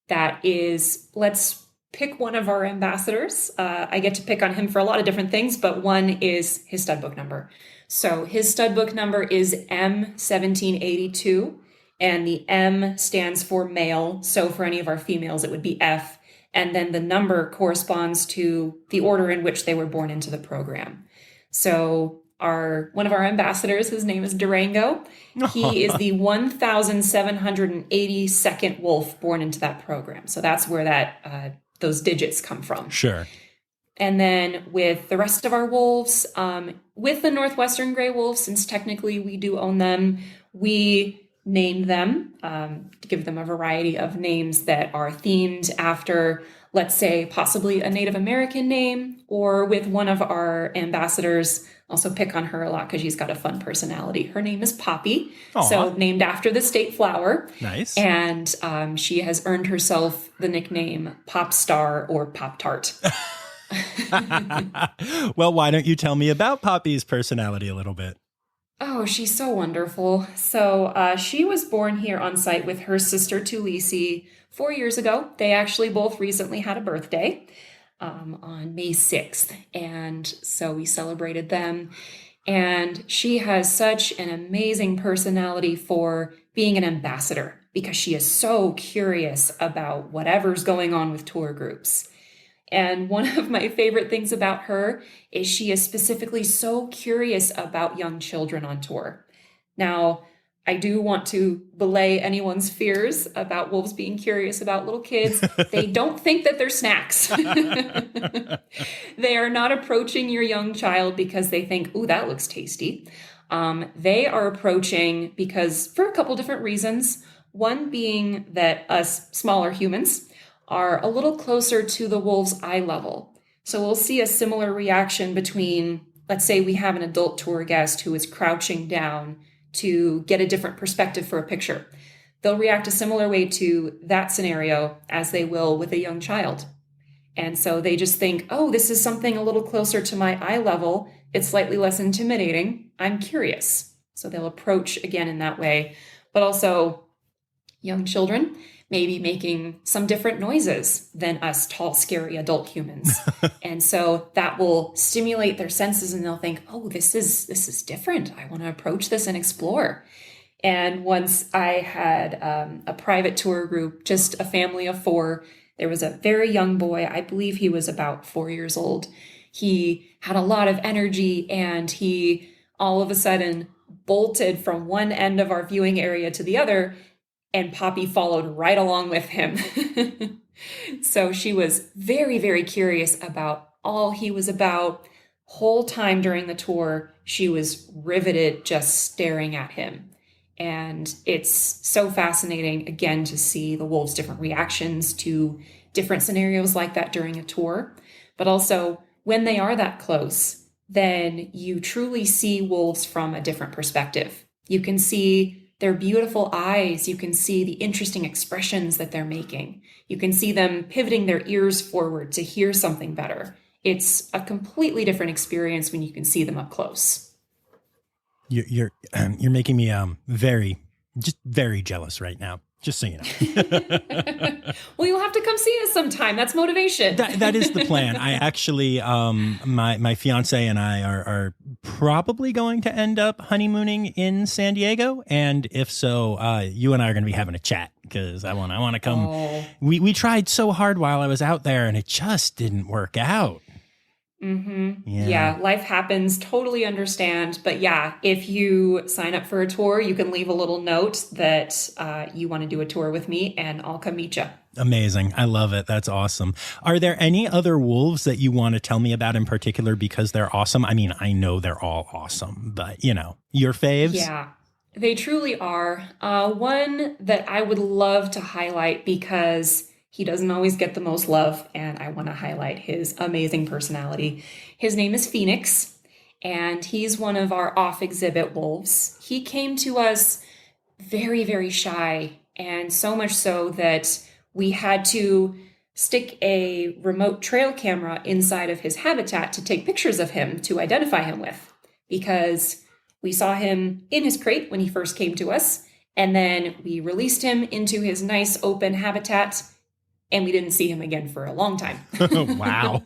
That is, let's pick one of our ambassadors. I get to pick on him for a lot of different things, but one is his stud book number. So his stud book number is M1782, and the M stands for male. So for any of our females, it would be F. And then the number corresponds to the order in which they were born into the program. So one of our ambassadors, his name is Durango. He is the 1,782nd wolf born into that program. So that's where those digits come from. Sure. And then with the rest of our wolves, with the Northwestern Gray Wolves, since technically we do own them, we name them to give them a variety of names that are themed after, let's say, possibly a Native American name, or with one of our ambassadors, also pick on her a lot because she's got a fun personality. Her name is Poppy, so named after the state flower. Nice. And she has earned herself the nickname Pop Star or Pop Tart. Well, why don't you tell me about Poppy's personality a little bit? Oh, she's so wonderful. So she was born here on site with her sister Tulisi 4 years ago. They actually both recently had a birthday on May 6th. And so we celebrated them. And she has such an amazing personality for being an ambassador because she is so curious about whatever's going on with tour groups. And one of my favorite things about her is she is specifically so curious about young children on tour. Now, I do want to belay anyone's fears about wolves being curious about little kids. They don't think that they're snacks. They are not approaching your young child because they think, ooh, that looks tasty. They are approaching because for a couple different reasons. One being that us smaller humans are a little closer to the wolf's eye level. So we'll see a similar reaction between, let's say we have an adult tour guest who is crouching down to get a different perspective for a picture. They'll react a similar way to that scenario as they will with a young child. And so they just think, oh, this is something a little closer to my eye level. It's slightly less intimidating. I'm curious. So they'll approach again in that way. But also young children maybe making some different noises than us tall, scary adult humans. And so that will stimulate their senses and they'll think, oh, this is different. I want to approach this and explore. And once I had a private tour group, just a family of 4, there was a very young boy. I believe he was about 4 years old. He had a lot of energy and he all of a sudden bolted from one end of our viewing area to the other, and Poppy followed right along with him. So she was very, very curious about all he was about. Whole time during the tour, she was riveted just staring at him. And it's so fascinating, again, to see the wolves' different reactions to different scenarios like that during a tour. But also, when they are that close, then you truly see wolves from a different perspective. You can see their beautiful eyes. You can see the interesting expressions that they're making. You can see them pivoting their ears forward to hear something better. It's a completely different experience when you can see them up close. You're making me very jealous right now. Just so you know. Well, you'll have to come see us sometime. That's motivation. That is the plan. I actually, my fiance and I are probably going to end up honeymooning in San Diego. And if so, you and I are going to be having a chat because I want to come. Oh. We tried so hard while I was out there and it just didn't work out. Mm-hmm. Yeah, life happens. Totally understand. But yeah, if you sign up for a tour, you can leave a little note that you want to do a tour with me and I'll come meet you. Amazing. I love it. That's awesome. Are there any other wolves that you want to tell me about in particular because they're awesome? I mean, I know they're all awesome, but your faves? Yeah, they truly are. One that I would love to highlight because he doesn't always get the most love, and I want to highlight his amazing personality. His name is Phoenix, and he's one of our off-exhibit wolves. He came to us very, very shy, and so much so that we had to stick a remote trail camera inside of his habitat to take pictures of him to identify him with, because we saw him in his crate when he first came to us, And then we released him into his nice open habitat, and we didn't see him again for a long time. Wow.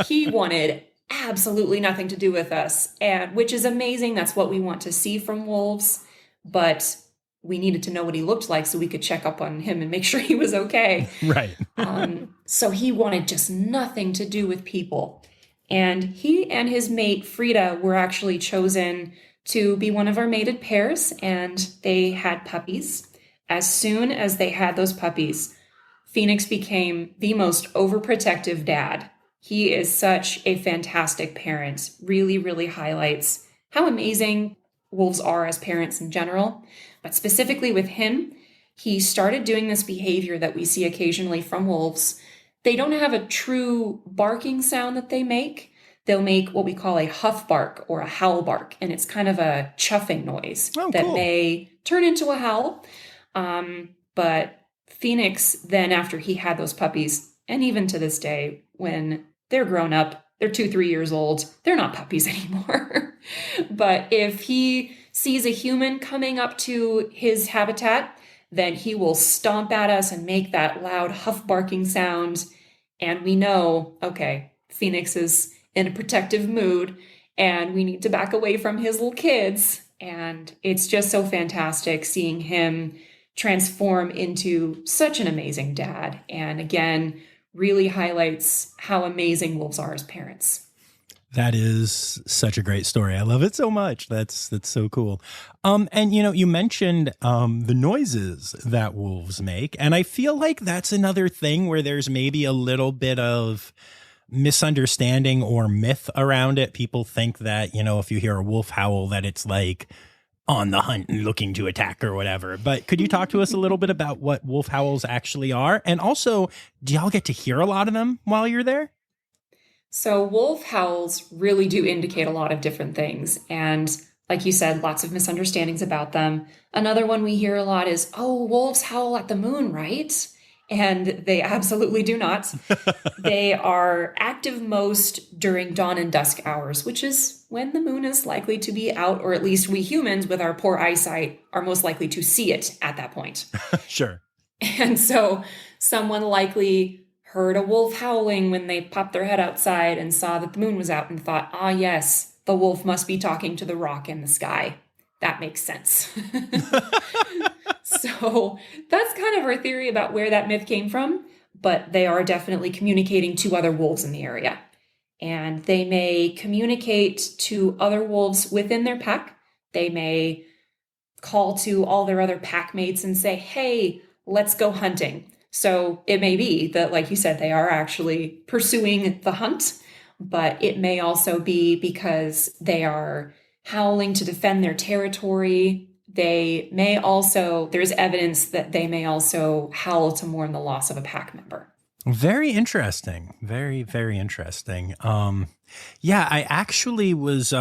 He wanted absolutely nothing to do with us, and which is amazing. That's what we want to see from wolves, but we needed to know what he looked like so we could check up on him and make sure he was okay. Right. So he wanted just nothing to do with people. And he and his mate, Frida, were actually chosen to be one of our mated pairs, and they had puppies. As soon as they had those puppies, Phoenix became the most overprotective dad. He is such a fantastic parent, really, really highlights how amazing wolves are as parents in general. But specifically with him, he started doing this behavior that we see occasionally from wolves. They don't have a true barking sound that they make. They'll make what we call a huff bark or a howl bark, and it's kind of a chuffing noise that may turn into a howl. But Phoenix, then after he had those puppies, and even to this day, when they're grown up, they're 2-3 years old, they're not puppies anymore. But if he sees a human coming up to his habitat, then he will stomp at us and make that loud huff barking sound. And we know, okay, Phoenix is in a protective mood and we need to back away from his little kids. And it's just so fantastic seeing him transform into such an amazing dad. And again, really highlights how amazing wolves are as parents. That is such a great story. I love it so much. That's so cool. And you mentioned the noises that wolves make, and I feel like that's another thing where there's maybe a little bit of misunderstanding or myth around it. People think that, if you hear a wolf howl, that it's like on the hunt and looking to attack or whatever. But could you talk to us a little bit about what wolf howls actually are? And also, do y'all get to hear a lot of them while you're there? So wolf howls really do indicate a lot of different things. And like you said, lots of misunderstandings about them. Another one we hear a lot is, oh, wolves howl at the moon, right? And they absolutely do not. They are active most during dawn and dusk hours, which is when the moon is likely to be out, or at least we humans with our poor eyesight are most likely to see it at that point. Sure. And so someone likely heard a wolf howling when they popped their head outside and saw that the moon was out and thought, ah, yes, the wolf must be talking to the rock in the sky. That makes sense. So that's kind of our theory about where that myth came from, but they are definitely communicating to other wolves in the area. And they may communicate to other wolves within their pack. They may call to all their other pack mates and say, hey, let's go hunting. So it may be that, like you said, they are actually pursuing the hunt, but it may also be because they are howling to defend their territory. They may also, there's evidence that they may also howl to mourn the loss of a pack member. Very interesting. Very, very interesting. Yeah, I actually was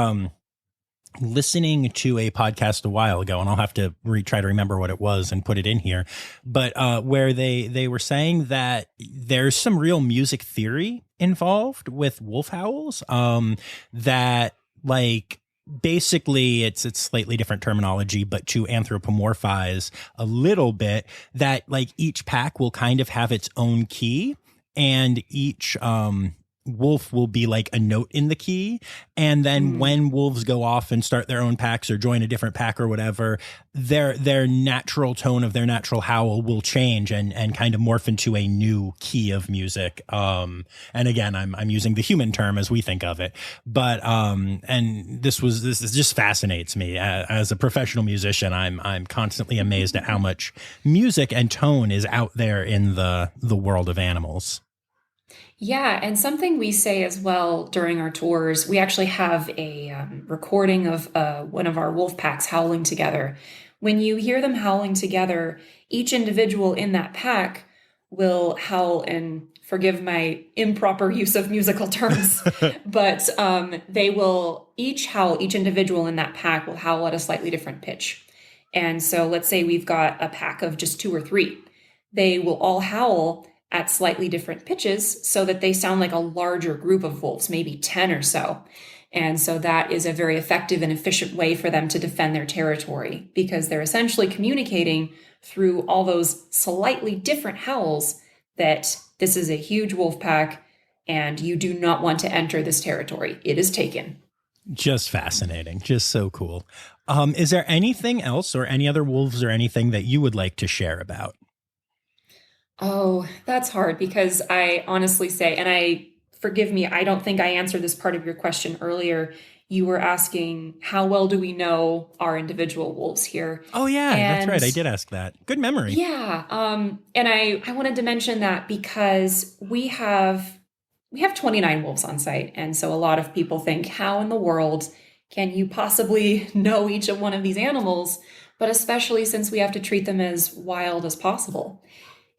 listening to a podcast a while ago, and I'll have to try to remember what it was and put it in here, but where they were saying that there's some real music theory involved with wolf howls, that like basically it's slightly different terminology, but to anthropomorphize a little bit, that like each pack will kind of have its own key, and each wolf will be like a note in the key. And then when wolves go off and start their own packs or join a different pack or whatever, their natural tone of their natural howl will change and kind of morph into a new key of music. And again, I'm using the human term as we think of it, but and this just fascinates me as a professional musician. I'm constantly amazed at how much music and tone is out there in the world of animals. Yeah, and something we say as well during our tours, we actually have a recording of one of our wolf packs howling together. When you hear them howling together, each individual in that pack will howl, and forgive my improper use of musical terms, but they will each howl, each individual in that pack will howl at a slightly different pitch. And so let's say we've got a pack of just 2 or 3. They will all howl at slightly different pitches so that they sound like a larger group of wolves, maybe 10 or so. And so that is a very effective and efficient way for them to defend their territory, because they're essentially communicating through all those slightly different howls that this is a huge wolf pack and you do not want to enter this territory. It is taken. Just fascinating. Just so cool. Is there anything else or any other wolves or anything that you would like to share about? Oh, that's hard, because I honestly say, and forgive me, I don't think I answered this part of your question earlier. You were asking, how well do we know our individual wolves here? Oh, yeah, that's And right. I did ask that. Good memory. yeah. And I wanted to mention that because we have 29 wolves on site. And so a lot of people think, how in the world can you possibly know each of one of these animals? But especially since we have to treat them as wild as possible.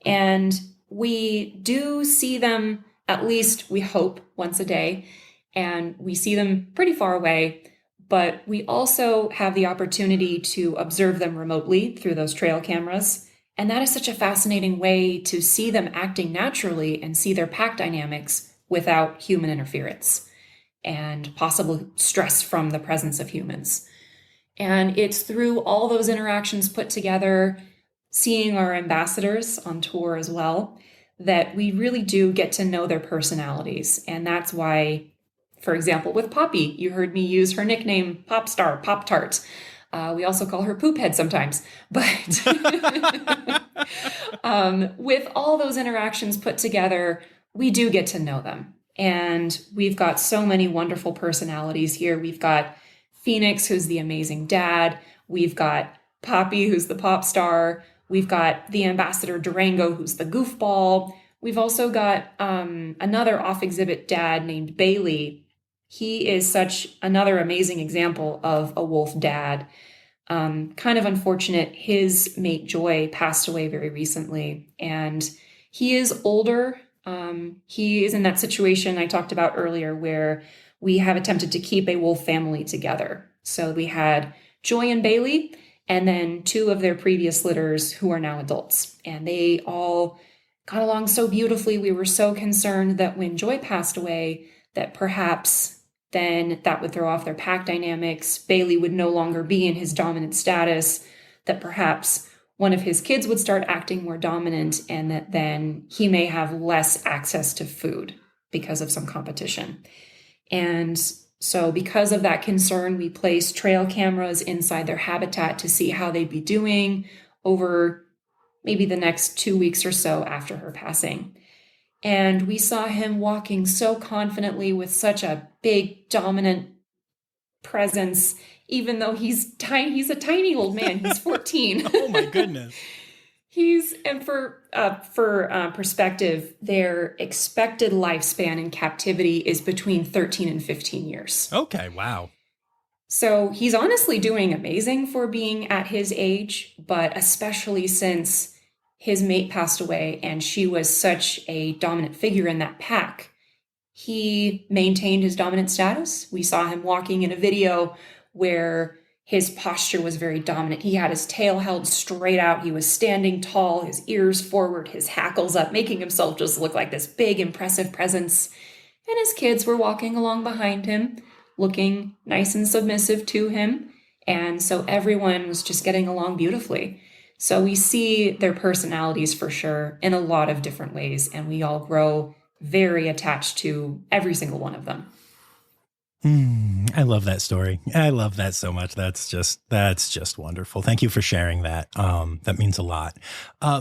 And we do see them, at least we hope, once a day. And we see them pretty far away. But we also have the opportunity to observe them remotely through those trail cameras. And that is such a fascinating way to see them acting naturally and see their pack dynamics without human interference and possible stress from the presence of humans. And it's through all those interactions put together, seeing our ambassadors on tour as well, that we really do get to know their personalities. And that's why, for example, with Poppy, you heard me use her nickname Popstar, Pop Tart. We also call her Poop Head sometimes. But with all those interactions put together, we do get to know them. And we've got so many wonderful personalities here. We've got Phoenix, who's the amazing dad. We've got Poppy, who's the pop star. We've got the ambassador Durango, who's the goofball. We've also got another off-exhibit dad named Bailey. He is such another amazing example of a wolf dad. Kind of unfortunate, his mate Joy passed away very recently, and he is older. He is in that situation I talked about earlier where we have attempted to keep a wolf family together. So we had Joy and Bailey, and then two of their previous litters who are now adults. And they all got along so beautifully. We were so concerned that when Joy passed away, that perhaps then that would throw off their pack dynamics. Bailey would no longer be in his dominant status, that perhaps one of his kids would start acting more dominant, and that then he may have less access to food because of some competition. And so because of that concern, we placed trail cameras inside their habitat to see how they'd be doing over maybe the next 2 weeks or so after her passing. And we saw him walking so confidently with such a big, dominant presence, even though he's tiny. He's a tiny old man. He's 14. Oh my goodness. And for perspective, their expected lifespan in captivity is between 13 and 15 years. Okay, wow. So he's honestly doing amazing for being at his age, but especially since his mate passed away and she was such a dominant figure in that pack, he maintained his dominant status. We saw him walking in a video where his posture was very dominant. He had his tail held straight out. He was standing tall, his ears forward, his hackles up, making himself just look like this big, impressive presence. And his kids were walking along behind him, looking nice and submissive to him. And so everyone was just getting along beautifully. So we see their personalities for sure in a lot of different ways, and we all grow very attached to every single one of them. I love that story. I love that so much. That's just wonderful. Thank you for sharing that. That means a lot.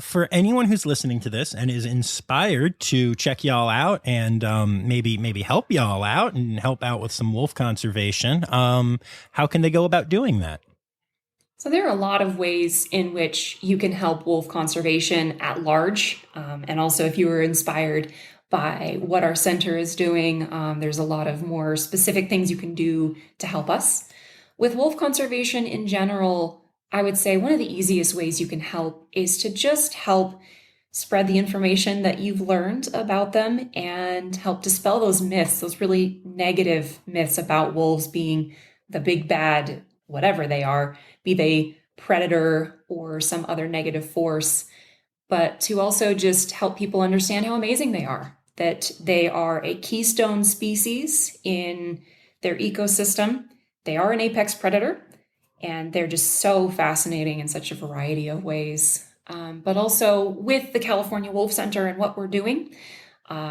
For anyone who's listening to this and is inspired to check y'all out and maybe help y'all out and help out with some wolf conservation, how can they go about doing that? So there are a lot of ways in which you can help wolf conservation at large. And also if you were inspired by what our center is doing, there's a lot of more specific things you can do to help us. With wolf conservation in general, I would say one of the easiest ways you can help is to just help spread the information that you've learned about them and help dispel those myths, those really negative myths about wolves being the big bad, whatever they are, be they predator or some other negative force, but to also just help people understand how amazing they are, that they are a keystone species in their ecosystem. They are an apex predator, and they're just so fascinating in such a variety of ways. But also with the California Wolf Center and what we're doing,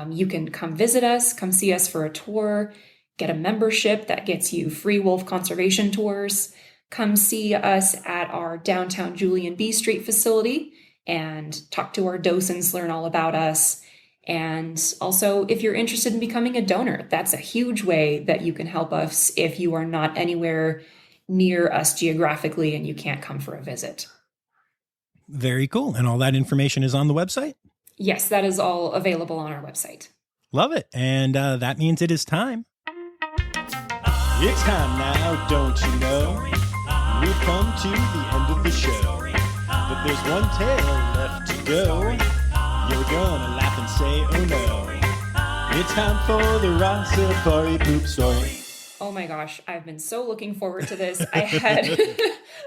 you can come visit us, come see us for a tour, get a membership that gets you free wolf conservation tours. Come see us at our downtown Julian B. Street facility and talk to our docents, learn all about us. And also, if you're interested in becoming a donor, that's a huge way that you can help us if you are not anywhere near us geographically and you can't come for a visit. Very cool. And all that information is on the website? Yes, that is all available on our website. Love it. And that means it is time. It's time now, don't you know? We've come to the end of the show. But there's one tale left to go. You're gonna laugh and say, oh no. It's time for the Rossifari poop story. Oh my gosh, I've been so looking forward to this. I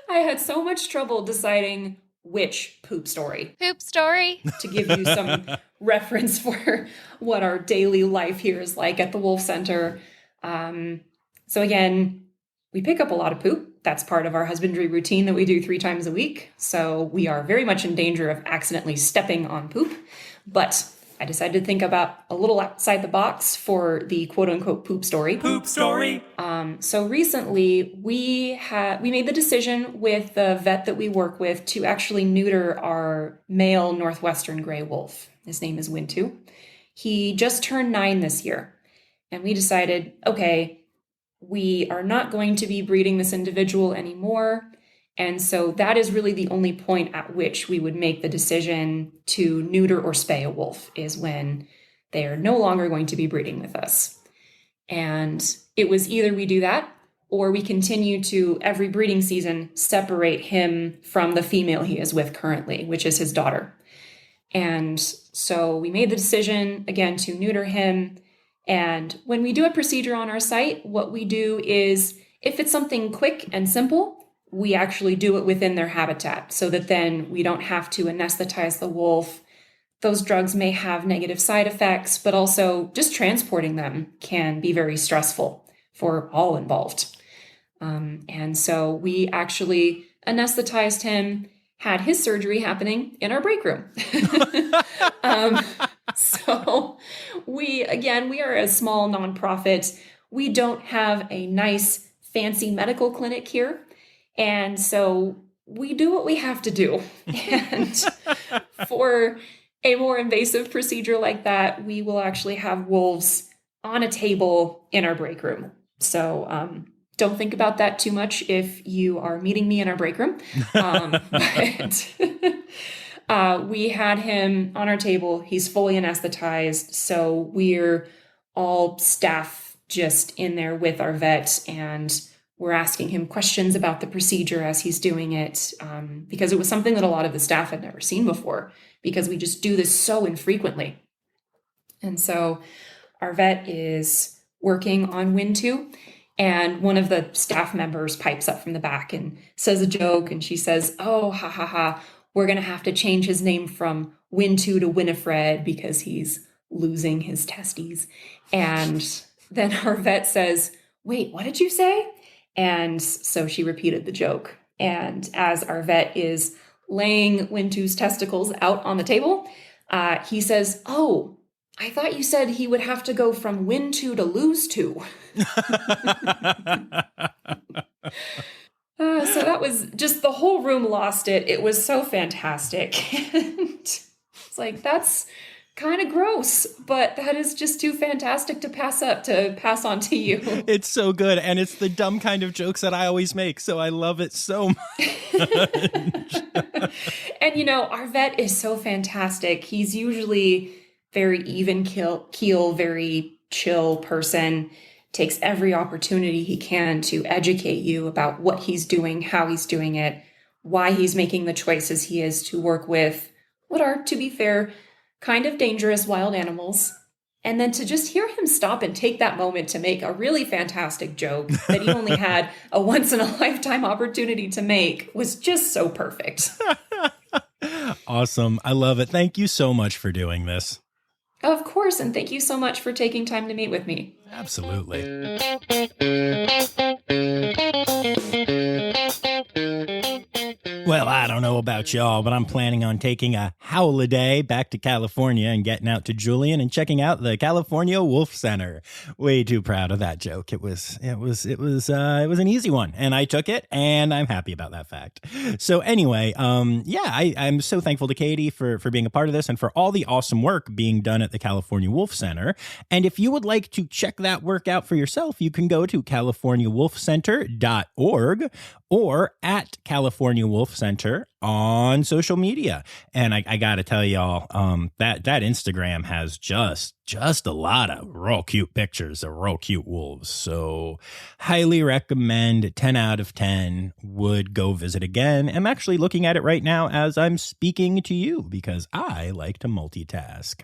had so much trouble deciding which poop story. Poop story. To give you some reference for what our daily life here is like at the Wolf Center. So again, we pick up a lot of poop. That's part of our husbandry routine that we do 3 times a week. So we are very much in danger of accidentally stepping on poop. But I decided to think about a little outside the box for the quote unquote poop story. Poop story. So recently we made the decision with the vet that we work with to actually neuter our male Northwestern gray wolf. His name is Wintu. He just turned 9 this year. And we decided, okay, we are not going to be breeding this individual anymore. And so that is really the only point at which we would make the decision to neuter or spay a wolf, is when they are no longer going to be breeding with us. And it was either we do that or we continue to, every breeding season, separate him from the female he is with currently, which is his daughter. And so we made the decision, again, to neuter him. And when we do a procedure on our site, what we do is, if it's something quick and simple, we actually do it within their habitat so that then we don't have to anesthetize the wolf. Those drugs may have negative side effects, but also just transporting them can be very stressful for all involved. And so we actually anesthetized him, had his surgery happening in our break room. So we are a small nonprofit. We don't have a nice, fancy medical clinic here. And so we do what we have to do. And for a more invasive procedure like that, we will actually have wolves on a table in our break room. So don't think about that too much if you are meeting me in our break room. But we had him on our table. He's fully anesthetized. So we're all staff just in there with our vet, and we're asking him questions about the procedure as he's doing it, because it was something that a lot of the staff had never seen before, because we just do this so infrequently. And so our vet is working on Wintu, and one of the staff members pipes up from the back and says a joke, and she says, oh, ha, ha, ha, we're going to have to change his name from Wintu to Winifred because he's losing his testes. And then our vet says, wait, what did you say? And so she repeated the joke. And as our vet is laying Wintu's testicles out on the table, he says, oh, I thought you said he would have to go from win to lose to. So that was just, the whole room lost it. It was so fantastic. And it's like, that's kind of gross, but that is just too fantastic to pass on to you. It's so good. And it's the dumb kind of jokes that I always make. So I love it so much. And our vet is so fantastic. He's usually very even keel, very chill person, takes every opportunity he can to educate you about what he's doing, how he's doing it, why he's making the choices he is to work with what are, to be fair, kind of dangerous wild animals. And then to just hear him stop and take that moment to make a really fantastic joke that he only had a once-in-a-lifetime opportunity to make was just so perfect. Awesome. I love it. Thank you so much for doing this. Of course. course. And thank you so much for taking time to meet with me. Absolutely. Well, I don't know about y'all, but I'm planning on taking a holiday back to California and getting out to Julian and checking out the California Wolf Center. Way too proud of that joke. It was an easy one, and I took it, and I'm happy about that fact. So anyway, I'm so thankful to Katie for being a part of this and for all the awesome work being done at the California Wolf Center. And if you would like to check that work out for yourself, you can go to californiawolfcenter.org or at California Wolf Center on social media. And I got to tell y'all, that Instagram has just a lot of real cute pictures of real cute wolves. So highly recommend. 10 out of 10 would go visit again. I'm actually looking at it right now as I'm speaking to you because I like to multitask.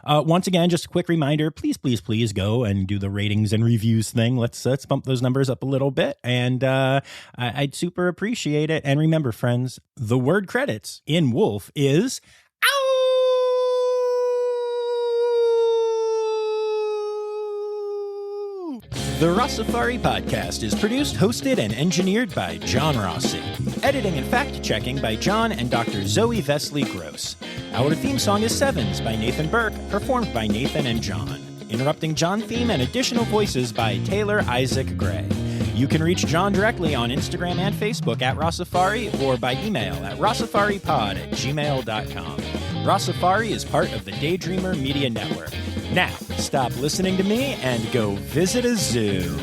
Once again, just a quick reminder, please go and do the ratings and reviews thing. Let's bump those numbers up a little bit. And I'd super appreciate it. And remember, friends, the word credits in Wolf is ow! The Rossifari podcast is produced, hosted, and engineered by John Rossi. Editing and fact-checking by John and Dr. Zoe Vesley Gross. Our theme song is Sevens by Nathan Burke, performed by Nathan and John. Interrupting John theme and additional voices by Taylor Isaac Gray. You can reach John directly on Instagram and Facebook at Rossifari or by email at rossifaripod@gmail.com. Rossifari is part of the Daydreamer Media Network. Now, stop listening to me and go visit a zoo.